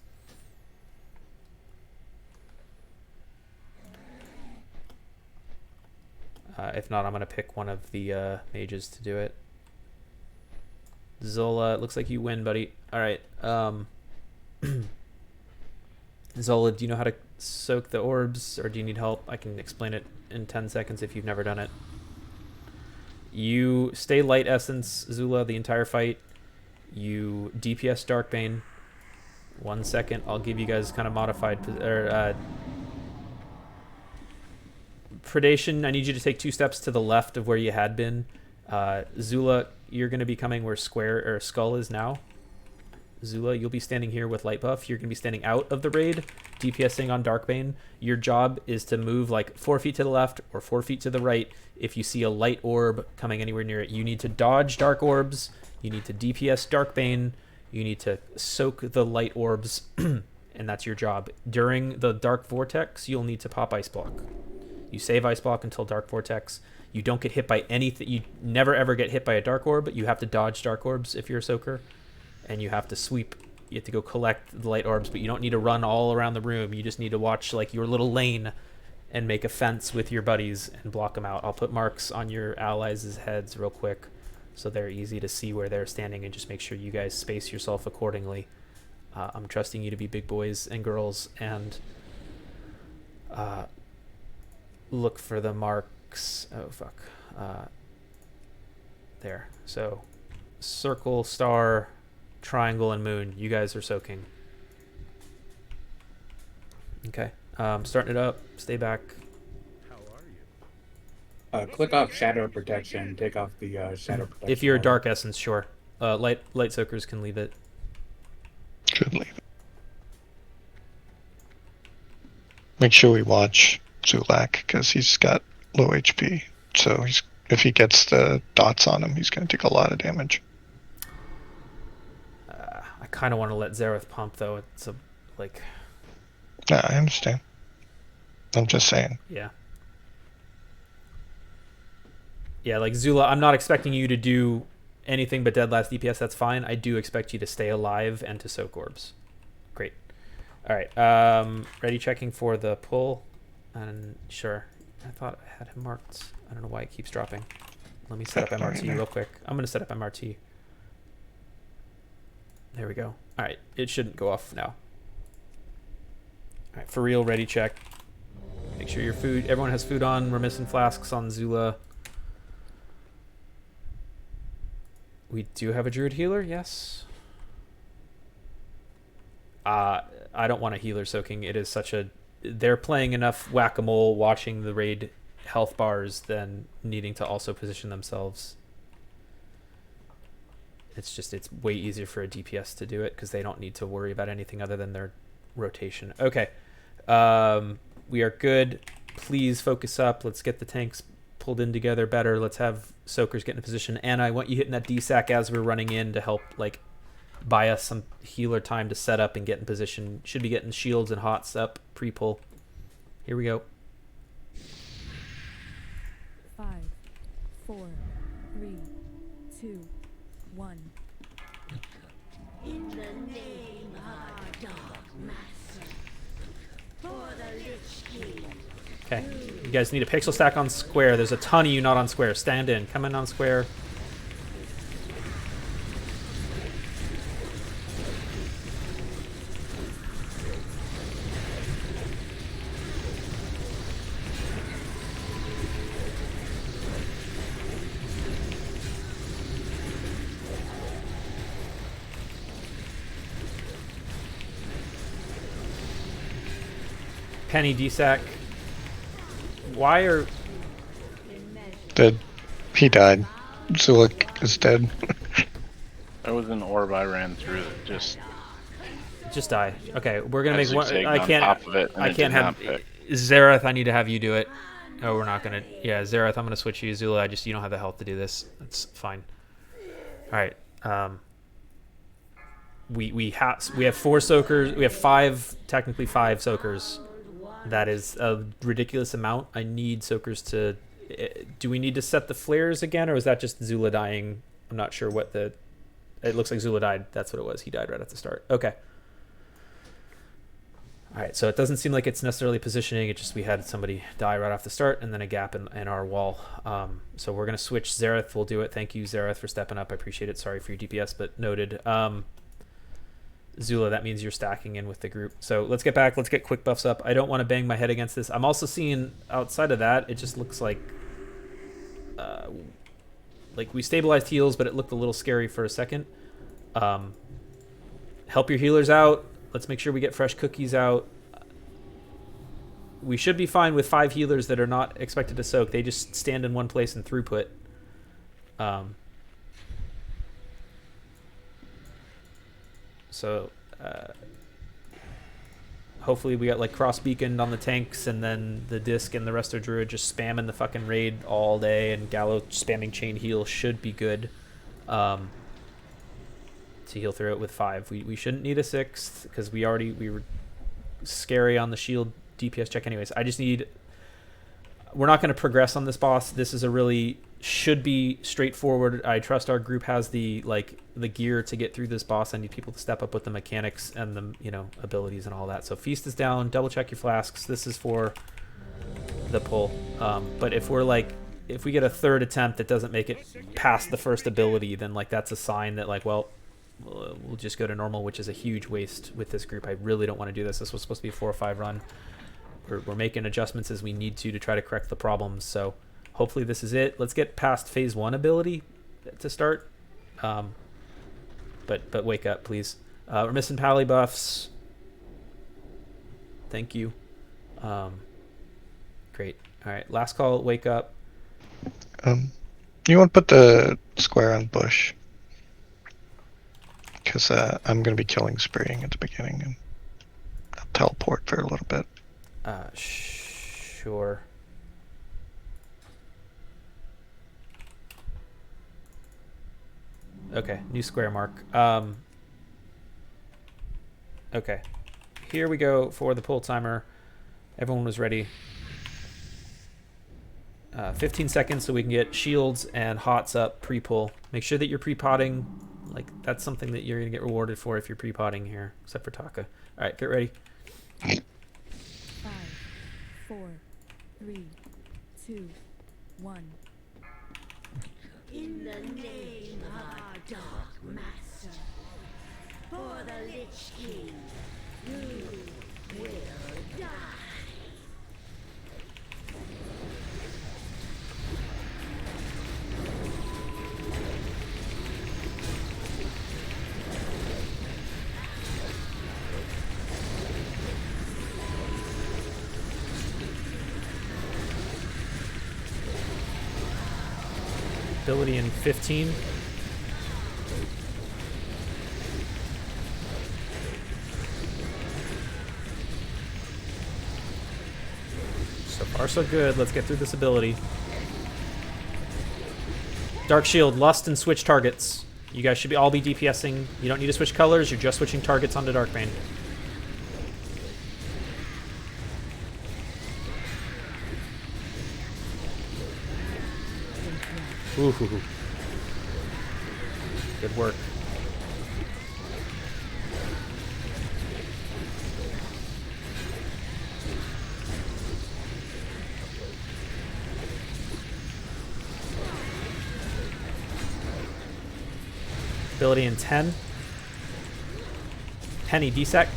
If not, I'm going to pick one of the mages to do it. Zola, it looks like you win, buddy. All right. Zola, do you know how to soak the orbs, or do you need help? I can explain it in 10 seconds if you've never done it. You stay light essence, Zula, the entire fight. You DPS Darkbane. 1 second. I'll give you guys kind of modified... Predation, I need you to take 2 steps to the left of where you had been. Zula, you're going to be coming where Skull is now. Zula, you'll be standing here with light buff. You're going to be standing out of the raid, DPSing on Darkbane. Your job is to move like 4 feet to the left or 4 feet to the right. If you see a light orb coming anywhere near it, you need to dodge dark orbs. You need to DPS Darkbane. You need to soak the light orbs, and that's your job. During the Dark Vortex, you'll need to pop Ice Block. You save Ice Block until Dark Vortex. You don't get hit by anything. You never ever get hit by a dark orb, but you have to dodge dark orbs if you're a soaker, and you have to sweep. You have to go collect the light orbs, but you don't need to run all around the room. You just need to watch like your little lane and make a fence with your buddies and block them out. I'll put marks on your allies' heads real quick so they're easy to see where they're standing, and just make sure you guys space yourself accordingly. I'm trusting you to be big boys and girls and look for the marks. Oh, fuck. There. So circle, star, triangle, and moon. You guys are soaking. Okay. Starting it up. Stay back. Click off shadow protection. Take off the shadow protection. If you're a dark essence, sure. Light soakers can leave it. Should leave it. Make sure we watch Zulak because he's got low HP. So if he gets the dots on him, he's going to take a lot of damage. I kind of want to let Zareth pump though. It's a like. Yeah, I understand. I'm just saying. Yeah. Yeah, like Zula, I'm not expecting you to do anything but dead last DPS. That's fine. I do expect you to stay alive and to soak orbs. Great. All right. Ready checking for the pull. And sure. I thought I had him marked. I don't know why it keeps dropping. Let me set up MRT real quick. I'm going to set up MRT. There we go. All right. It shouldn't go off now. All right. For real, ready check. Make sure your food. Everyone has food on. We're missing flasks on Zula. We do have a druid healer, yes. I don't want a healer soaking. It is such a... They're playing enough whack-a-mole watching the raid health bars than needing to also position themselves. It's just, it's way easier for a DPS to do it because they don't need to worry about anything other than their rotation. Okay. We are good. Please focus up. Let's get the tanks pulled in together better. Let's have soakers get in a position. Anna, I want you hitting that DSAC as we're running in to help like buy us some healer time to set up and get in position. Should be getting shields and hots up pre-pull. Here we go. 5, 4, 3, 2, 1. In the name of Dark Master, for the Lich King. Okay, you guys need a pixel stack on square. There's a ton of you not on square. Stand in. Come in on square. Penny DSAC. Why are... Dead. He died. Zulak is dead. That was an orb I ran through that just die. Okay, we're gonna make one. I can't. On top of it, and I can't have Zareth. I need to have you do it. Oh, we're not gonna. Yeah, Zareth. I'm gonna switch you, Zula. You don't have the health to do this. That's fine. All right. We have 4 soakers. We have technically five soakers. That is a ridiculous amount. I need soakers to... Do we need to set the flares again, or is that just Zula dying? I'm not sure what the... It looks like Zula died. That's what it was. He died right at the start. Okay. All right, so it doesn't seem like it's necessarily positioning. It just we had somebody die right off the start and then a gap in our wall. So we're going to switch. Zareth will do it. Thank you, Zareth, for stepping up. I appreciate it. Sorry for your DPS, but noted. Zula, that means you're stacking in with the group. So let's get back. Let's get quick buffs up. I don't want to bang my head against this. I'm also seeing outside of that, it just looks like we stabilized heals, but it looked a little scary for a second. Help your healers out. Let's make sure we get fresh cookies out. We should be fine with 5 healers that are not expected to soak. They just stand in one place and throughput. So hopefully we got like cross beaconed on the tanks, and then the disc and the resto druid just spamming the fucking raid all day, and Gallo spamming chain heal should be good to heal through it with 5. We shouldn't need a 6th because we were scary on the shield DPS check anyways. I just need we're not going to progress on this boss. This is a really should be straightforward. I trust our group has the gear to get through this boss. I need people to step up with the mechanics and the abilities and all that. So feast is down. Double check your flasks. This is for the pull. But if we get a third attempt that doesn't make it past the first ability, then that's a sign that we'll just go to normal, which is a huge waste with this group. I really don't want to do this. This was supposed to be a 4 or 5 run. We're making adjustments as we need to try to correct the problems. So hopefully this is it. Let's get past phase 1 ability to start. But wake up, please. We're missing pally buffs. Thank you. Great. All right, last call. Wake up. You want to put the square on bush, because I'm going to be killing spraying at the beginning, and I'll teleport for a little bit. Sure. Okay, new square mark. Okay, here we go for the pull timer. Everyone was ready. 15 seconds so we can get shields and hots up pre-pull. Make sure that you're pre-potting. That's something that you're going to get rewarded for if you're pre-potting here, except for Taka. All right, get ready. 5, 4, 3, 2, 1. In the name of our Dark Master, for the Lich King, you will die. Ability in 15. So far so good. Let's get through this ability. Dark Shield, Lust, and switch targets. You guys should all be DPSing. You don't need to switch colors. You're just switching targets onto Darkbane. Ooh. Good work. Ability in 10. Penny DSEC.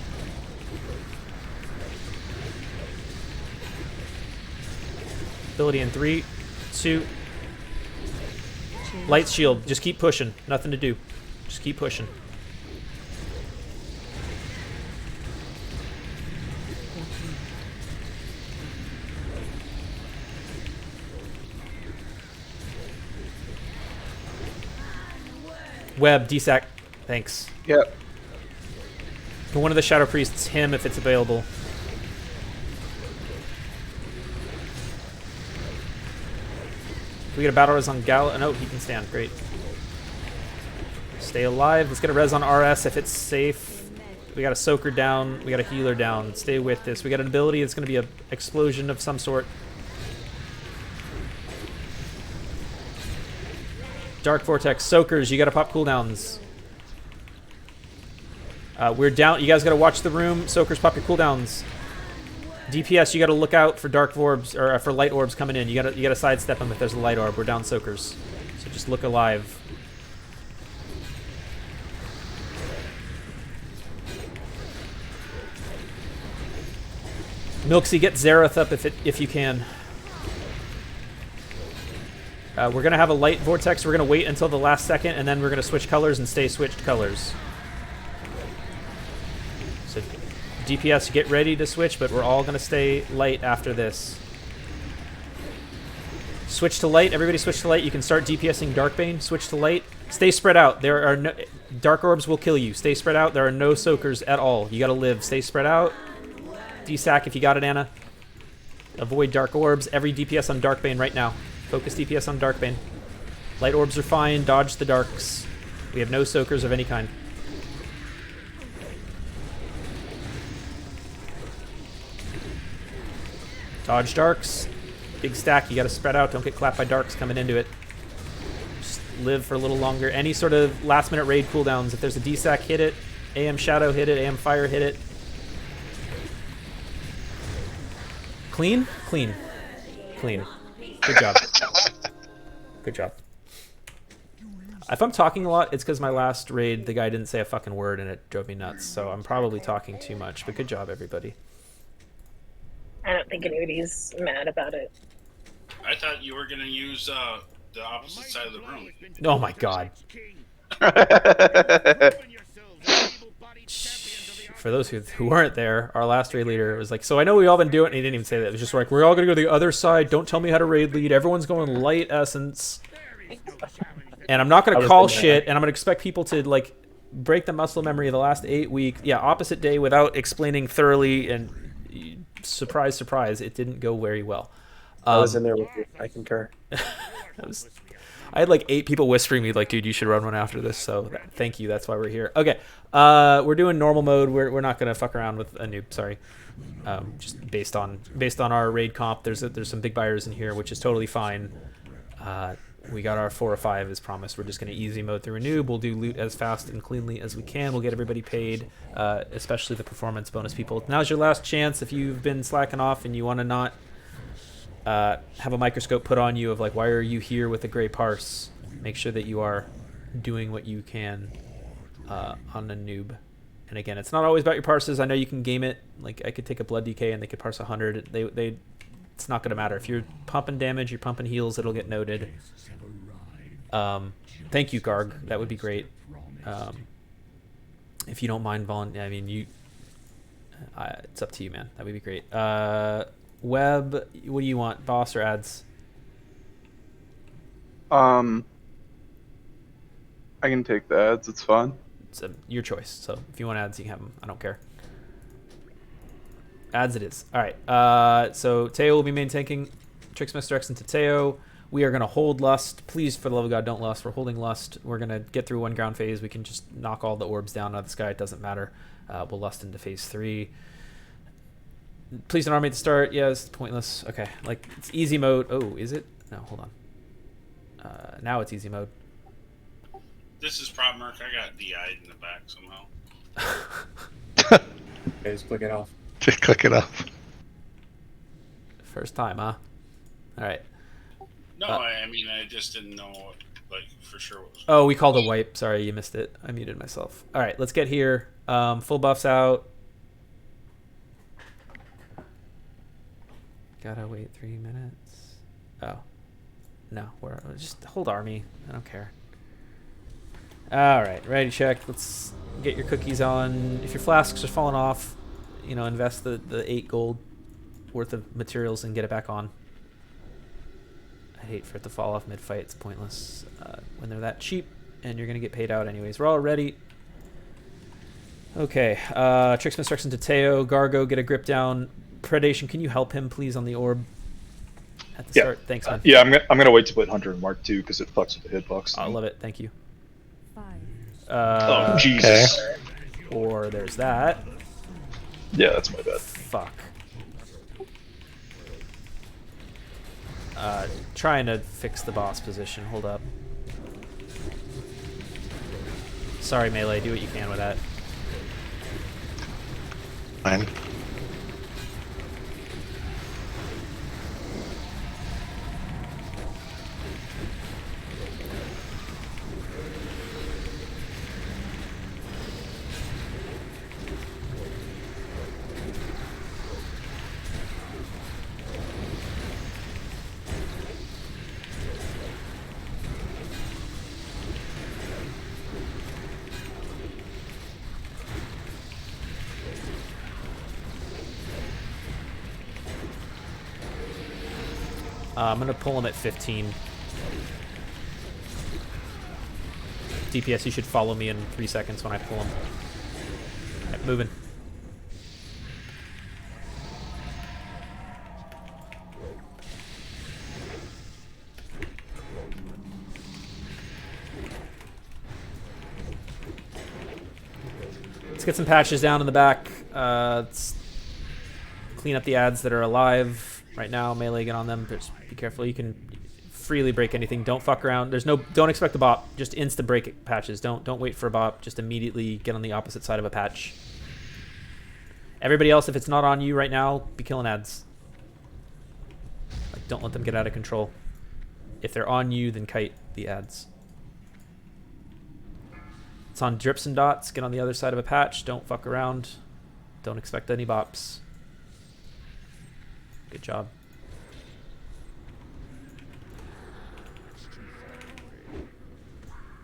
Ability in 3, 2. Light shield. Just keep pushing. Nothing to do. Just keep pushing. Web, DSAC. Thanks. Yep. One of the Shadow Priests, him if it's available. We get a battle res on Gal. No, he can stand. Great. Stay alive. Let's get a res on RS if it's safe. We got a soaker down. We got a healer down. Stay with this. We got an ability that's going to be an explosion of some sort. Dark Vortex. Soakers, you got to pop cooldowns. We're down. You guys got to watch the room. Soakers, pop your cooldowns. DPS, you got to look out for dark orbs or for light orbs coming in. You got to sidestep them if there's a light orb. We're down soakers, so just look alive. Milksy, get Zareth up if you can. We're gonna have a light vortex. We're gonna wait until the last second, and then we're gonna switch colors and stay switched colors. So DPS, get ready to switch, but we're all going to stay light after this. Switch to light. Everybody switch to light. You can start DPSing Darkbane. Switch to light. Stay spread out. There are no... Dark orbs will kill you. Stay spread out. There are no soakers at all. You got to live. Stay spread out. DSAC if you got it, Anna. Avoid dark orbs. Every DPS on Darkbane right now. Focus DPS on Darkbane. Light orbs are fine. Dodge the darks. We have no soakers of any kind. Dodge darks. big stack. You got to spread out. Don't get clapped by darks coming into it. Just live for a little longer. Any sort of last-minute raid cooldowns. If there's a DSAC, hit it. AM Shadow, hit it. AM Fire, hit it. Clean? Clean. Clean. Good job. Good job. If I'm talking a lot, it's because my last raid, the guy didn't say a fucking word and it drove me nuts. So I'm probably talking too much, but good job, everybody. I don't think anybody's mad about it. I thought you were going to use the opposite side of the room. Oh my god. For those who weren't there, our last raid leader was like, so I know we all been doing it, and he didn't even say that. It was just like, we're all going to go to the other side. Don't tell me how to raid lead. Everyone's going light essence. And I'm not going to call shit, and I'm going to expect people to, like, break the muscle memory of the last 8 weeks. Yeah, opposite day without explaining thoroughly, and surprise, surprise, it didn't go very well. I was in there with you. I concur. I had like 8 people whispering me, like, dude, you should run one after this, so thank you. That's why we're here. Okay, we're doing normal mode. We're not going to fuck around with a noob, sorry. Just based on our raid comp, there's some big buyers in here, which is totally fine. We got our 4 or 5 as promised. We're just going to easy mode through a noob. We'll do loot as fast and cleanly as we can. We'll get everybody paid, especially the performance bonus people. Now's your last chance if you've been slacking off and you want to not have a microscope put on you of like, why are you here with a gray parse? Make sure that you are doing what you can on a noob. And again, it's not always about your parses. I know you can game it. Like, I could take a blood DK and they could parse 100. It's not going to matter. If you're pumping damage, you're pumping heals, it'll get noted. Thank you, Garg. That would be great. If you don't mind I mean, it's up to you, man. That would be great. Web, what do you want, boss or ads? I can take the ads. It's fine. It's your choice. So if you want ads, you can have them. I don't care. Ads it is. All right. So Teo will be main tanking. Trixmas directs into Teo. We are going to hold Lust. Please, for the love of God, don't Lust. We're holding Lust. We're going to get through one ground phase. We can just knock all the orbs down out of the sky. It doesn't matter. We'll Lust into phase 3. Please don't army at the start. Yeah, it's pointless. Okay. Like, it's easy mode. Oh, is it? No, hold on. Now it's easy mode. This is Prop Merc. I got DI'd in the back somehow. Okay, just click it off. Just click it off. First time, huh? All right. No, I mean, I just didn't know, like, for sure what was going on. Oh, we called a wipe. Sorry, you missed it. I muted myself. All right, let's get here. Full buffs out. Gotta wait 3 minutes. Oh. No, we're just hold army. I don't care. All right, ready check. Let's get your cookies on. If your flasks are falling off, invest the 8 gold worth of materials and get it back on. I hate for it to fall off mid-fight. It's pointless when they're that cheap, and you're going to get paid out anyways. We're all ready. Okay. Trix Instruction to Teo. Gargo, get a grip down. Predation, can you help him, please, on the orb at the start? Thanks, man. Yeah, I'm gonna wait to put Hunter in Mark 2 because it fucks with the hitbox. I love it. Thank you. 5. Oh, Jesus. Okay. Or there's that. Yeah, that's my bad. Fuck. Trying to fix the boss position. Hold up. Sorry, Melee. Do what you can with that. Fine. I'm going to pull him at 15. DPS, you should follow me in 3 seconds when I pull him. Right, moving. Let's get some patches down in the back. Let's clean up the ads that are alive. right now. Melee, get on them. Just be careful. You can freely break anything. Don't fuck around. Don't expect a bop. Just insta break patches. Don't wait for a bop. Just immediately get on the opposite side of a patch. Everybody else, if it's not on you right now, be killing ads. Like, don't let them get out of control. If they're on you, then kite the ads. It's on drips and dots. Get on the other side of a patch. Don't fuck around. Don't expect any bops. Good job.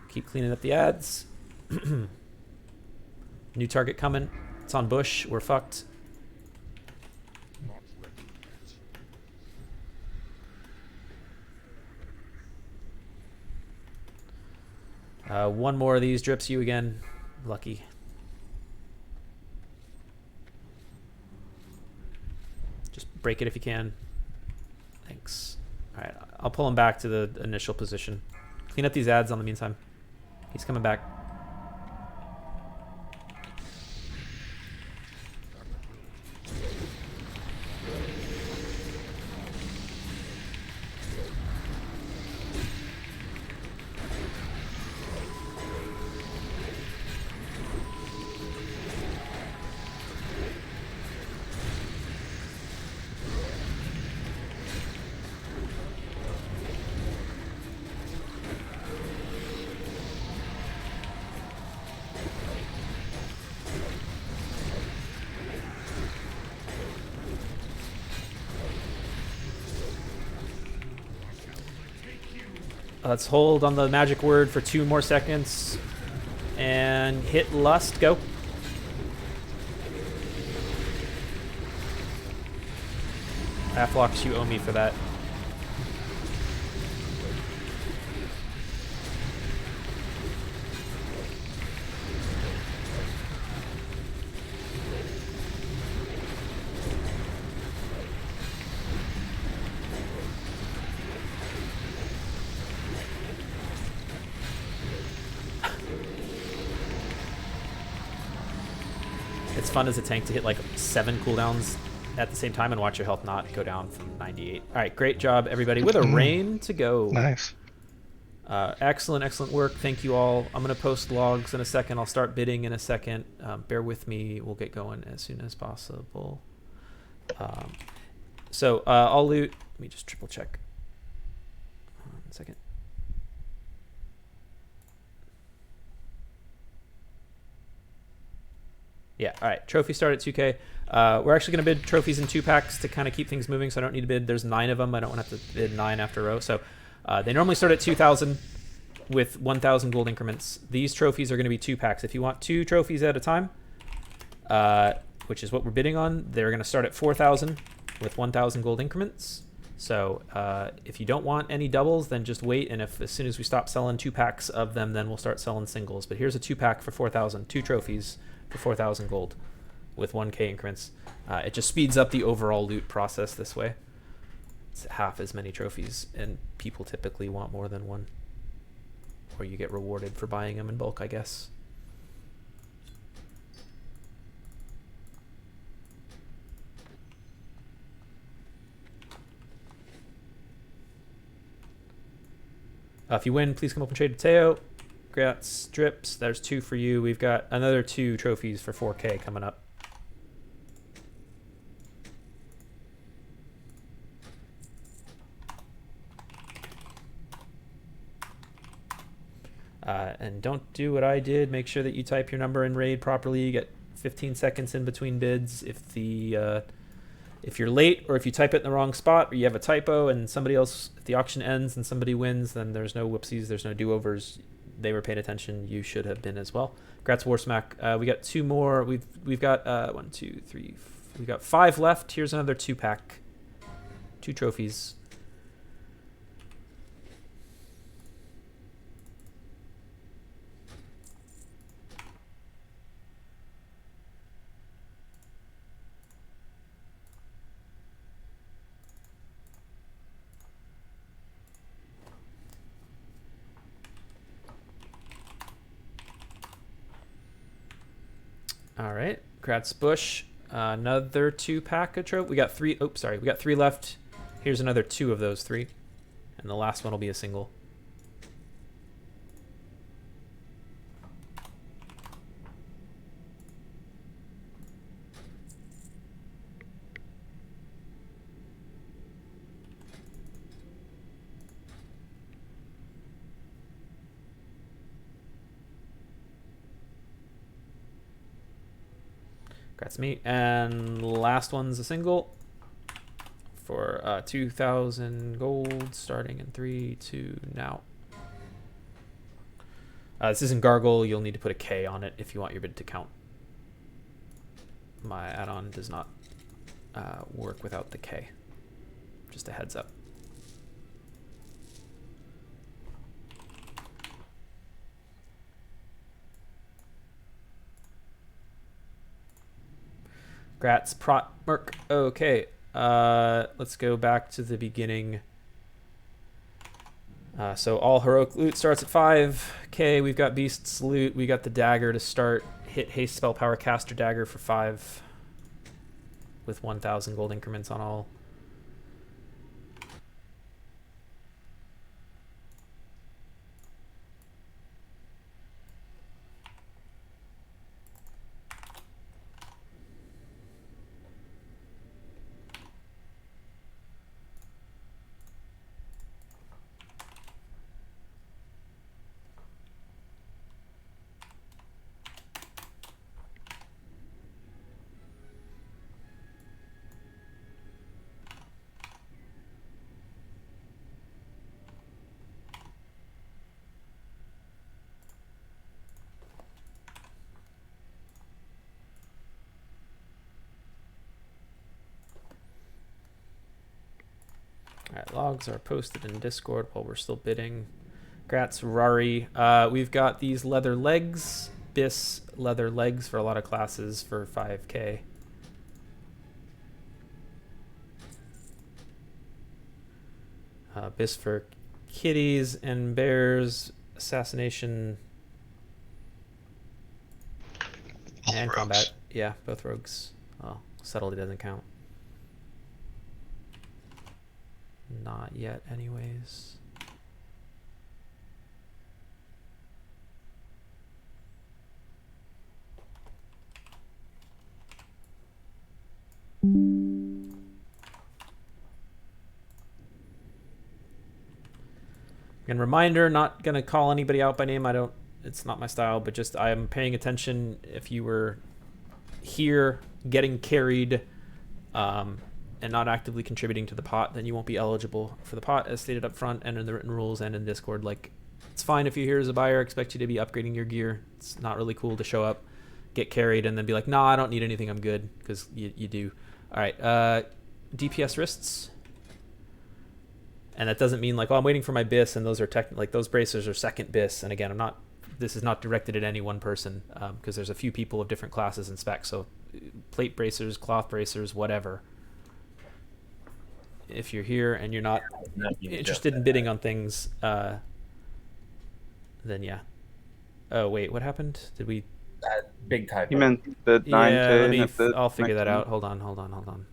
Keep cleaning up the ads. New target coming. It's on bush. We're fucked. One more of these drips you again. Lucky. Just break it if you can. Thanks. Alright, I'll pull him back to the initial position. Clean up these ads on the meantime. He's coming back. Let's hold on the magic word for 2 more seconds and hit lust. Go. Afflocks, you owe me for that. It's fun as a tank to hit like 7 cooldowns at the same time and watch your health not go down from 98. All right, great job, everybody. With a rain to go. Nice. Excellent work. Thank you all. I'm going to post logs in a second. I'll start bidding in a second. Bear with me. We'll get going as soon as possible. I'll loot. Let me just triple check. 1 second. Yeah, all right. Trophy start at 2K. We're actually going to bid trophies in 2 packs to kind of keep things moving, so I don't need to bid. There's 9 of them. I don't want to have to bid 9 after a row. So they normally start at 2,000 with 1,000 gold increments. These trophies are going to be 2 packs. If you want 2 trophies at a time, which is what we're bidding on, they're going to start at 4,000 with 1,000 gold increments. So if you don't want any doubles, then just wait. And as soon as we stop selling 2 packs of them, then we'll start selling singles. But here's a 2 pack for 4,000, 2 trophies for 4,000 gold with 1k increments. It just speeds up the overall loot process this way. It's half as many trophies, and people typically want more than 1. Or you get rewarded for buying them in bulk, I guess. If you win, please come up and trade to Teo. Got strips. There's 2 for you. We've got another 2 trophies for 4k coming up. And don't do what I did. Make sure that you type your number in raid properly. You get 15 seconds in between bids. If you're late, or if you type it in the wrong spot, or you have a typo and somebody else, if the auction ends and somebody wins, then there's no whoopsies, there's no do-overs. They were paying attention. You should have been as well. Congrats, Warsmack. We got 2 more. We've got 1, 2, 3. We've got 5 left. Here's another 2 pack. 2 trophies. All right, Kratz Bush, another 2 pack of trophy. We got 3. Oh, sorry, we got 3 left. Here's another 2 of those 3. And the last one will be a single. That's me. And last one's a single for 2,000 gold, starting in 3, 2, now. This isn't Gargle. You'll need to put a K on it if you want your bid to count. My add-on does not work without the K. Just a heads up. Grats, Prot, Merc. Okay, let's go back to the beginning. So all heroic loot starts at 5k. We've got Beast's loot. We got the dagger to start. Hit haste spell power caster dagger for 5 with 1,000 gold increments on all. Alright, logs are posted in Discord while we're still bidding. Grats, Rari. We've got these leather legs. Bis leather legs for a lot of classes for 5k. Bis for kitties and bears. Assassination. And rogues. Combat. Yeah, both rogues. Oh, subtlety doesn't count. Not yet, anyways. And reminder, not gonna call anybody out by name. It's not my style, but just I am paying attention. If you were here getting carried, and not actively contributing to the pot, then you won't be eligible for the pot as stated up front and in the written rules and in Discord. Like, it's fine if you're here as a buyer, expect you to be upgrading your gear. It's not really cool to show up, get carried, and then be like, nah, I don't need anything, I'm good, because you do. All right, DPS wrists. And that doesn't mean like, oh, I'm waiting for my bis, and those are like those bracers are second bis. And again, this is not directed at any one person, because there's a few people of different classes and specs. So plate bracers, cloth bracers, whatever. If you're here and you're not interested in bidding on things, then yeah. Oh wait, what happened? Did we? Big typo. You meant bid 9k. Yeah, I'll figure that out. Hold on.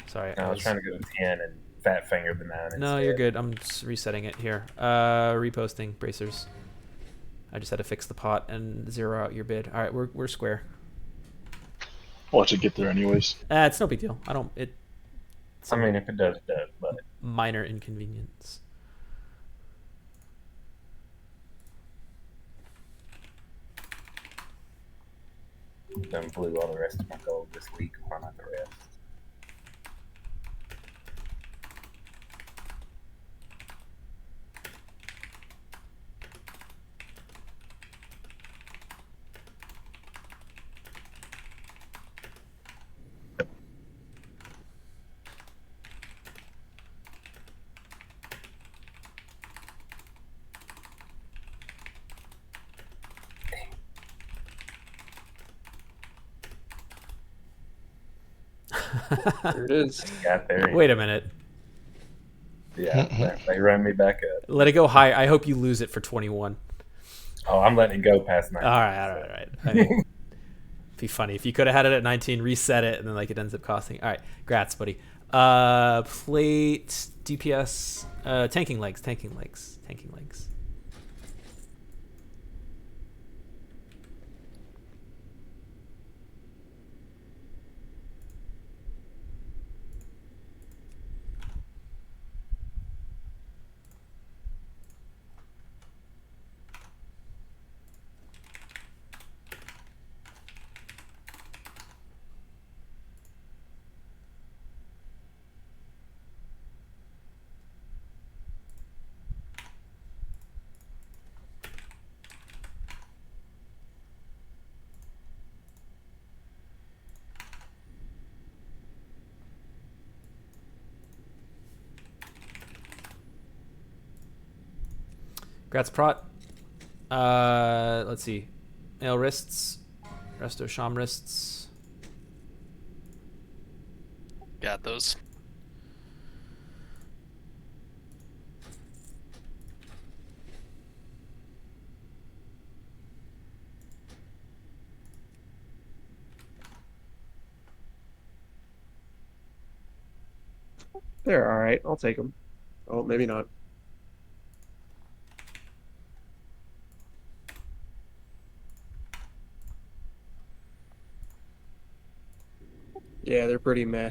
Sorry, I was trying to go to 10 and fat finger the 9. No, instead. you're good. I'm just resetting it here. Reposting bracers. I just had to fix the pot and zero out your bid. All right, we're square. Watch it get there anyways. It's no big deal. I mean, if it does, it does, but minor inconvenience. then blew all the rest of my gold this week. Why not the rest? There it is. Got there. Wait a minute. Yeah, they run me back up. Let it go high. I hope you lose it for 21. Oh, I'm letting it go past 19. All right. I mean, it'd be funny if you could have had it at 19, reset it, and then like it ends up costing. All right, grats, buddy. Plate DPS. Tanking legs. Tanking legs. Tanking legs. Grats Prot. Let's see. Male wrists. Resto Sham wrists. Got those. They're all right. I'll take them. Oh, maybe not. Yeah, they're pretty meh.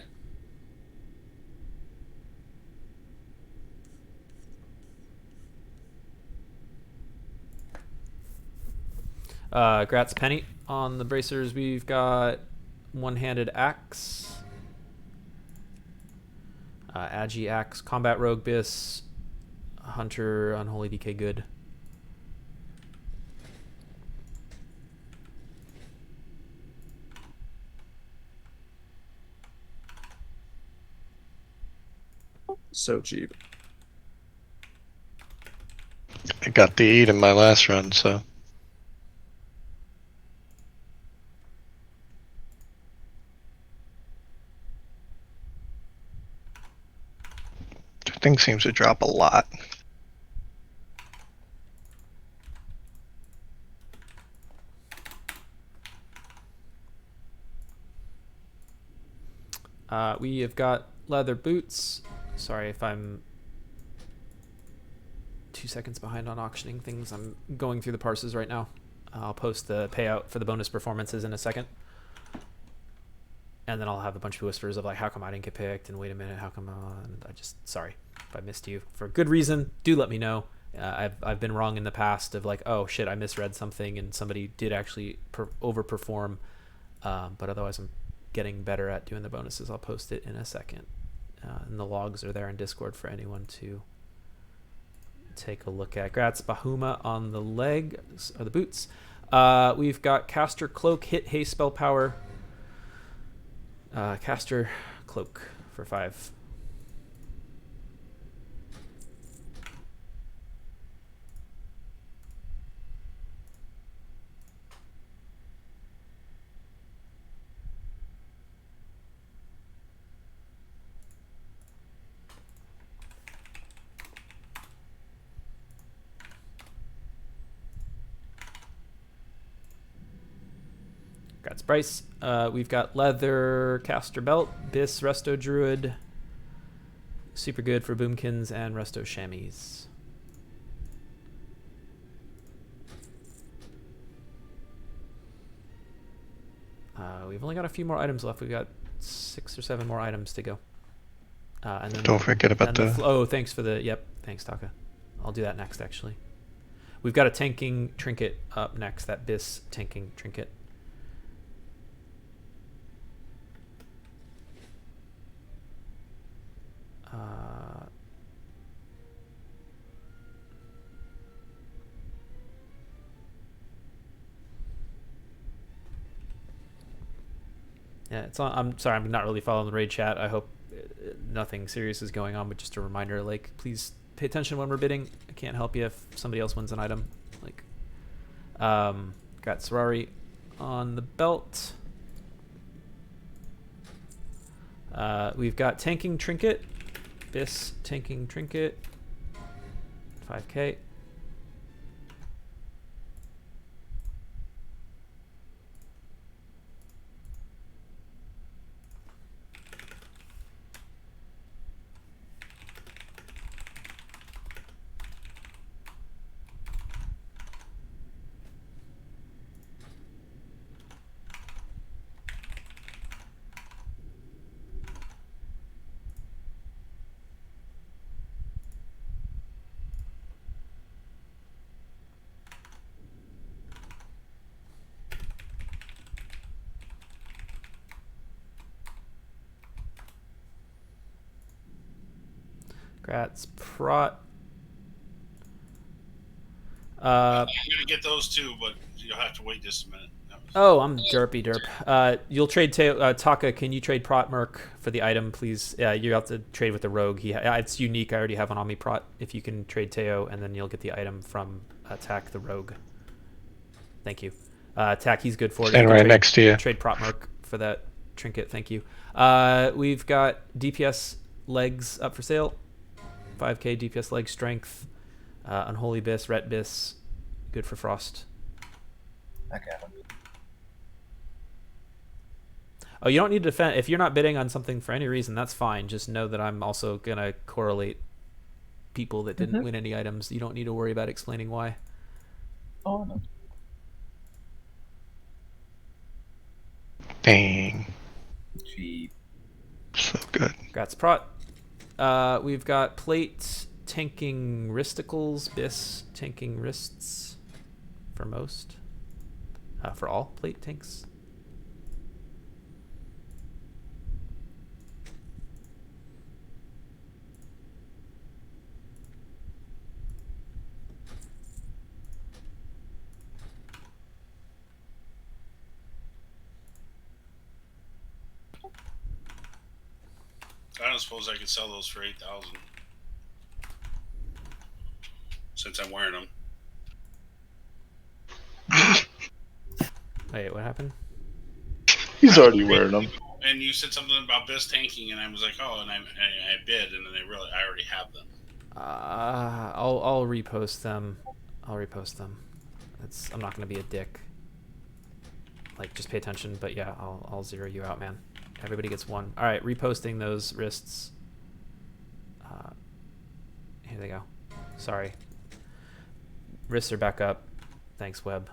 Grats Penny. On the bracers, we've got one-handed axe. Agi axe. Combat rogue bis. Hunter unholy DK good. So cheap. I got the 8 in my last run, so. The thing seems to drop a lot. We have got leather boots. Sorry if I'm 2 seconds behind on auctioning things. I'm going through the parses right now. I'll post the payout for the bonus performances in a second. And then I'll have a bunch of whispers of like, how come I didn't get picked? And wait a minute, how come sorry if I missed you for a good reason. Do let me know. I've been wrong in the past of like, oh shit, I misread something and somebody did actually overperform. But otherwise I'm getting better at doing the bonuses. I'll post it in a second. And the logs are there in Discord for anyone to take a look at. Grats Bahuma on the leg, or the boots. We've got Caster Cloak, hit haste spell power. Caster Cloak for 5. Grats Bryce. We've got leather caster belt, bis resto druid. Super good for boomkins and resto chamois. We've only got a few more items left. We've got 6 or 7 more items to go. And then Don't forget about oh, thanks for the thanks Taka. I'll do that next actually. We've got a tanking trinket up next. That bis tanking trinket. Yeah, it's on. I'm sorry, I'm not really following the raid chat. I hope nothing serious is going on, but just a reminder, like, please pay attention when we're bidding. I can't help you if somebody else wins an item. Like, got Sorari on the belt. We've got tanking trinket, bis tanking trinket, 5k. Grats Prot. I'm gonna get those too, but you'll have to wait just a minute. Oh, I'm derpy derp. You'll trade Taka. Can you trade Prot Merc for the item, please? You have to trade with the Rogue. It's unique. I already have an Omni Prot. If you can trade Teo, and then you'll get the item from Attack the Rogue. Thank you. Attack, he's good for it. Stand right next to you. Trade Prot Merc for that trinket. Thank you. We've got DPS legs up for sale. 5k DPS leg strength. Unholy Bis, Ret Bis. Good for Frost. Okay. Oh, you don't need to defend. If you're not bidding on something for any reason, that's fine. Just know that I'm also going to correlate people that didn't win any items. You don't need to worry about explaining why. Oh, no. Dang. Cheap. So good. Grats Prot. We've got plate tanking wristicles, bis tanking wrists for most. For all plate tanks. I don't suppose I could sell those for 8,000 since I'm wearing them. Wait, what happened? He's already wearing them. And you said something about bis tanking, and I was like, oh, and I bid, and then I already have them. I'll repost them. I'll repost them. I'm not gonna be a dick. Like, just pay attention. But yeah, I'll zero you out, man. Everybody gets one. All right, reposting those wrists. Here they go. Sorry. Wrists are back up. Thanks, Web.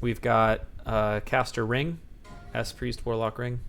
We've got Caster Ring, S Priest Warlock Ring.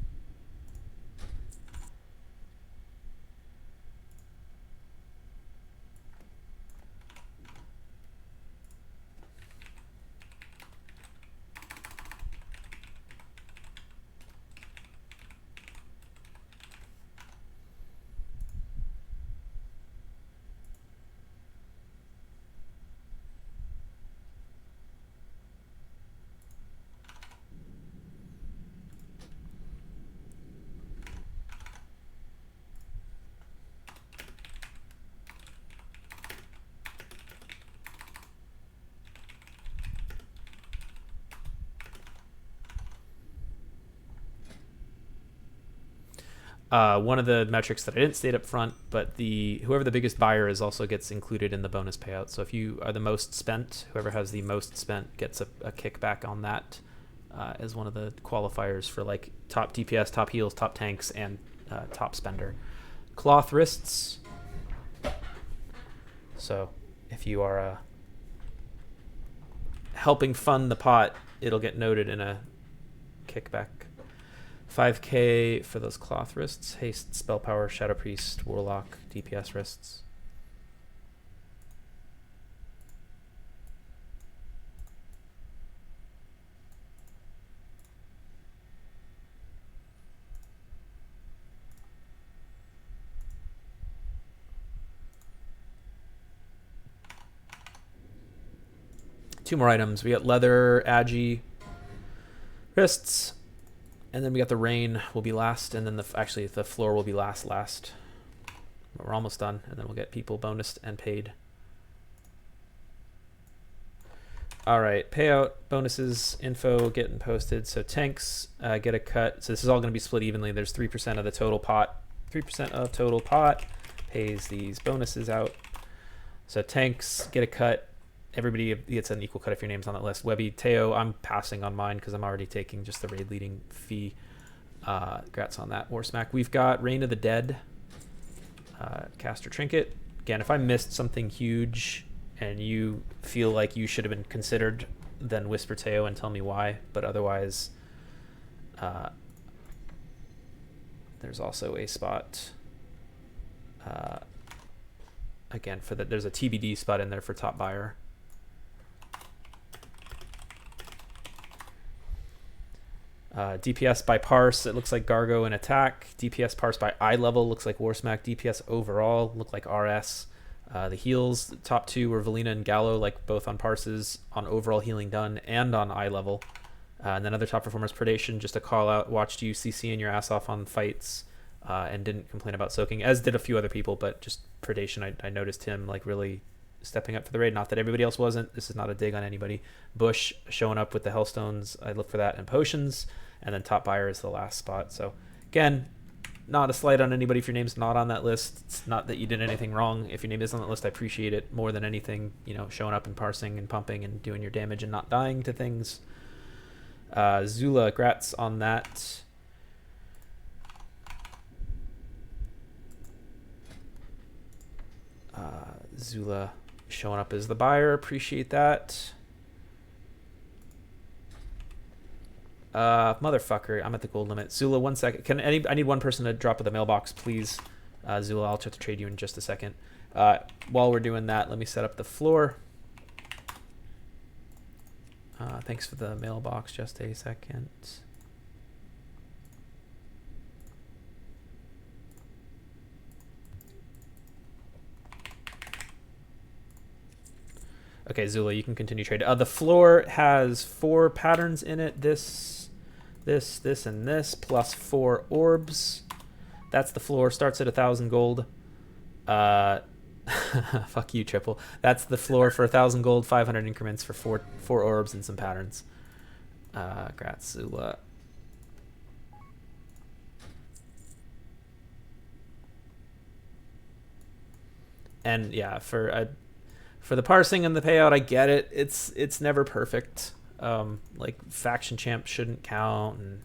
One of the metrics that I didn't state up front, but whoever the biggest buyer is also gets included in the bonus payout. So if you are the most spent, whoever has the most spent gets a kickback on that as one of the qualifiers for like top DPS, top heals, top tanks, and top spender. Cloth wrists. So if you are helping fund the pot, it'll get noted in a kickback. 5k for those cloth wrists. Haste, spell power, shadow priest, warlock, DPS wrists. Two more items. We got leather, agi, wrists. And then we got the rain will be last, and then actually the floor will be last. But we're almost done, and then we'll get people bonused and paid. All right, payout, bonuses, info getting posted. So tanks get a cut. So this is all going to be split evenly. There's 3% of the total pot. 3% of total pot pays these bonuses out. So tanks get a cut. Everybody gets an equal cut if your name's on that list. Webby, Teo, I'm passing on mine because I'm already taking just the raid leading fee. Congrats on that. War Smack. We've got Reign of the Dead. Caster Trinket. Again, if I missed something huge and you feel like you should have been considered, then whisper Teo and tell me why. But otherwise, there's also a spot. Again, there's a TBD spot in there for top buyer. DPS by parse, it looks like Gargo and attack. DPS parse by eye level looks like Warsmack. DPS overall look like RS. The heals, the top two were Valina and Gallo, like both on parses, on overall healing done, and on eye level. And then other top performers, Predation, just a call out, watched you CCing your ass off on fights, and didn't complain about soaking, as did a few other people, but just Predation, I noticed him like really stepping up for the raid. Not that everybody else wasn't. This is not a dig on anybody. Bush showing up with the Hellstones. I look for that, and potions. And then top buyer is the last spot. So again, not a slight on anybody if your name's not on that list. It's not that you did anything wrong. If your name is on that list, I appreciate it more than anything. You know, showing up and parsing and pumping and doing your damage and not dying to things. Zula, grats on that. Zula showing up as the buyer. Appreciate that. Motherfucker, I'm at the gold limit. Zula, 1 second. I need one person to drop at the mailbox, please. Zula, I'll try to trade you in just a second. While we're doing that, let me set up the floor. Thanks for the mailbox. Just a second. Okay, Zula, you can continue trade. The floor has 4 patterns in it. This, and this, plus 4 orbs. That's the floor. Starts at 1,000 gold. Fuck you, Triple. That's the floor for 1,000 gold, 500 increments for 4 orbs and some patterns. Grats, Zula. And yeah, for the parsing and the payout, I get it. It's never perfect. Like faction champ shouldn't count, and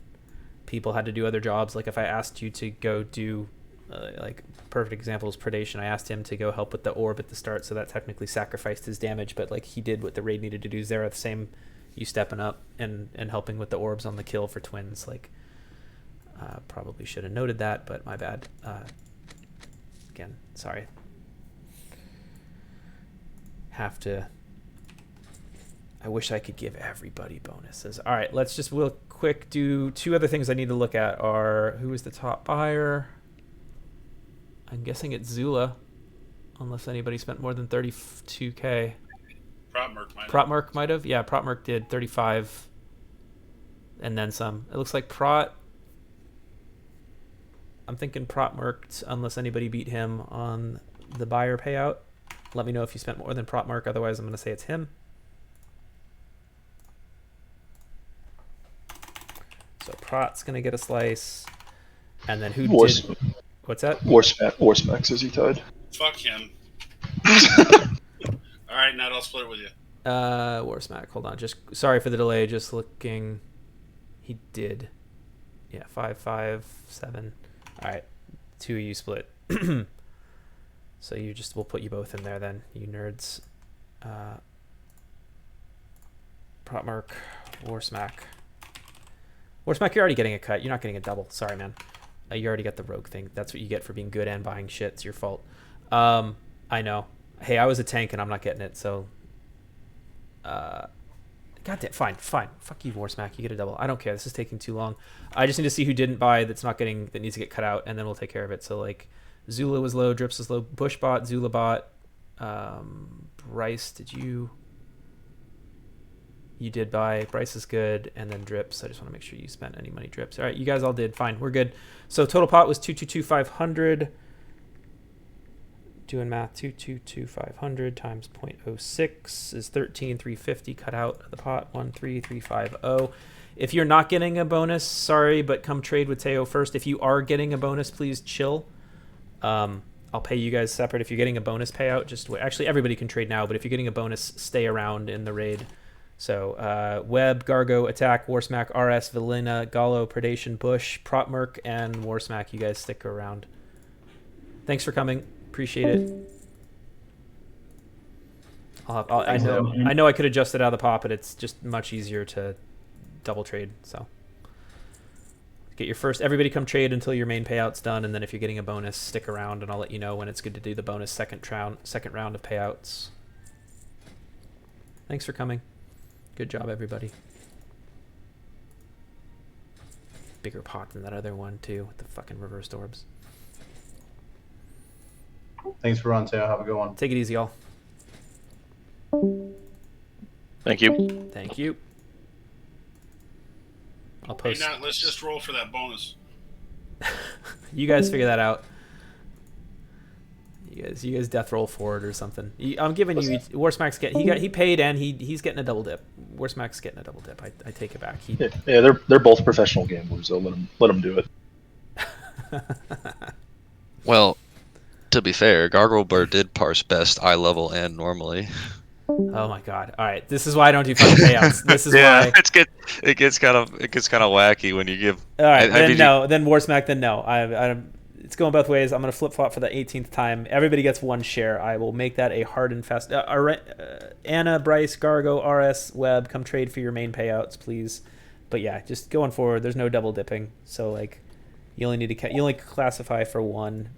people had to do other jobs. Like if I asked you to go do, like perfect example is Predation. I asked him to go help with the orb at the start, so that technically sacrificed his damage. But like he did what the raid needed to do. Zera, the same. You stepping up and helping with the orbs on the kill for twins. Like probably should have noted that, but my bad. Again, sorry. Have to. I wish I could give everybody bonuses. All right, let's just real quick do 2 other things I need to look at. Are who is the top buyer? I'm guessing it's Zula, unless anybody spent more than 32k. Protmerk might have. Yeah, Protmerk did 35 and then some. It looks like I'm thinking Protmerk, unless anybody beat him on the buyer payout. Let me know if you spent more than Protmerk, otherwise I'm going to say it's him. So Prot's going to get a slice. And then who did... What's that? Warsmack says he tied. Fuck him. Alright, now I'll split it with you. Warsmack, hold on. Just sorry for the delay, just looking. He did. Yeah, 5, 5, 7. Alright. 2 of you split. So we'll put you both in there then, you nerds. Protmerk, Warsmack. Warsmack, you're already getting a cut. You're not getting a double. Sorry, man. You already got the rogue thing. That's what you get for being good and buying shit. It's your fault. I know. Hey, I was a tank and I'm not getting it, so... Goddamn, fine. Fuck you, Warsmack. You get a double. I don't care. This is taking too long. I just need to see who didn't buy that needs to get cut out, and then we'll take care of it. So, like, Zula was low, Drips was low, Bush bought, Zula bought. Bryce, did you... You did buy. Bryce is good, and then Drips. I just want to make sure you spent any money, Drips. All right, you guys all did. Fine, we're good. So total pot was 222,500. Doing math, 222,500 times 0.06 is 13,350. Cut out of the pot, 13,350. If you're not getting a bonus, sorry, but come trade with Teo first. If you are getting a bonus, please chill. I'll pay you guys separate. If you're getting a bonus payout, just wait. Actually, everybody can trade now, but if you're getting a bonus, stay around in the raid. So, Web, Gargo, Attack, Warsmack, RS, Valina, Gallo, Predation, Bush, Protmerk, and Warsmack. You guys stick around. Thanks for coming. Appreciate it. I know I could adjust it out of the pot, but it's just much easier to double trade. So, Get your first. Everybody come trade until your main payout's done, and then if you're getting a bonus, stick around, and I'll let you know when it's good to do the bonus second round of payouts. Thanks for coming. Good job, everybody. Bigger pot than that other one too, with the fucking reversed orbs. Thanks for running, Teo. Have a good one. Take it easy, y'all. Thank you. Thank you. I'll post. Hey, Nat, let's just roll for that bonus. You guys figure that out. You guys death roll for it or something. I'm giving you. Warsmack's he paid and he's getting a double dip. Warsmack's getting a double dip. I take it back. Yeah, they're both professional gamblers. So let them do it. Well, to be fair, Gargoyle Bird did parse best eye level and normally. Oh my god! All right, this is why I don't do fucking payouts. This is why it gets kind of wacky when you give. All right, then Warsmack, then no. It's going both ways. I'm going to flip-flop for the 18th time. Everybody gets one share. I will make that a hard and fast... Anna, Bryce, Gargo, RS, Webb, come trade for your main payouts, please. But yeah, just going forward, there's no double dipping. So, like, you only classify for one.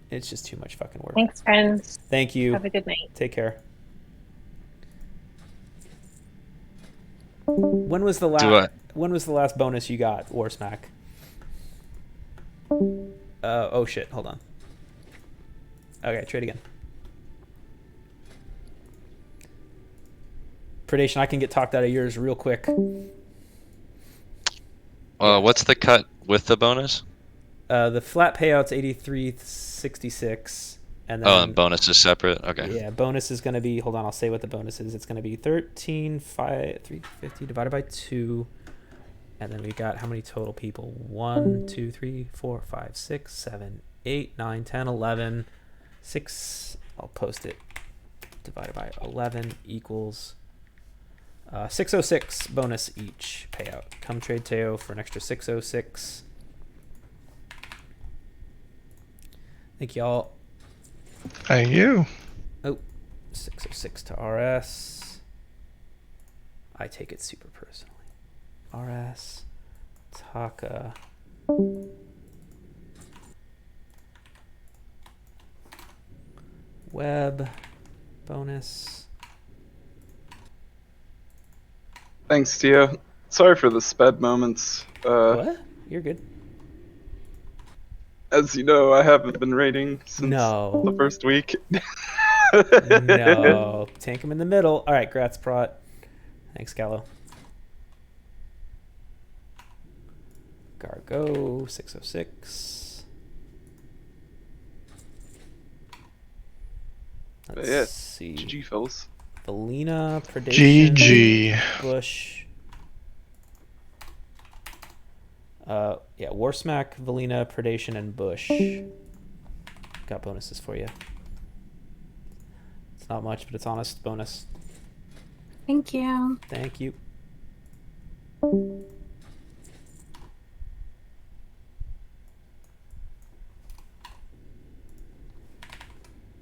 It's just too much fucking work. Thanks, friends. Thank you. Have a good night. Take care. When was the last bonus you got, Warsmack? Oh shit, hold on. Okay, trade again. Predation, I can get talked out of yours real quick. What's the cut with the bonus? The flat payout's 83.66, and then and bonus is separate. Okay. Yeah, bonus is going to be. Hold on, I'll say what the bonus is. It's going to be 13,350 divided by 2. And then we got how many total people? 1, 2, 3, 4, 5, 6, 7, 8, 9, 10, 11. 6. I'll post it. Divided by 11 equals 606 bonus each payout. Come trade Teo for an extra 606. Thank y'all. Thank you. Oh, 606 to RS. I take it super personally. RS, Taka, Web, bonus. Thanks, Tia. Sorry for the sped moments. What? You're good. As you know, I haven't been raiding since No. the first week. No. Tank him in the middle. All right, Gratz Prot. Thanks, Gallo. Gargo, 606. Let's see. GG, fellas. Valina, Predation, GG. Bush. Yeah, Warsmack, Valina, Predation, and Bush. Got bonuses for you. It's not much, but it's honest bonus. Thank you. Thank you.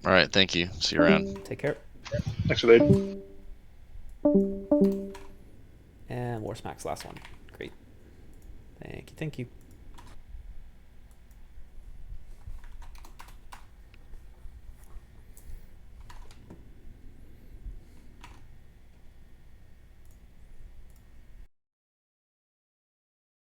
All right, thank you. See you around. Take care. Thanks for that. And Warsmack's last one. Great. Thank you. Thank you.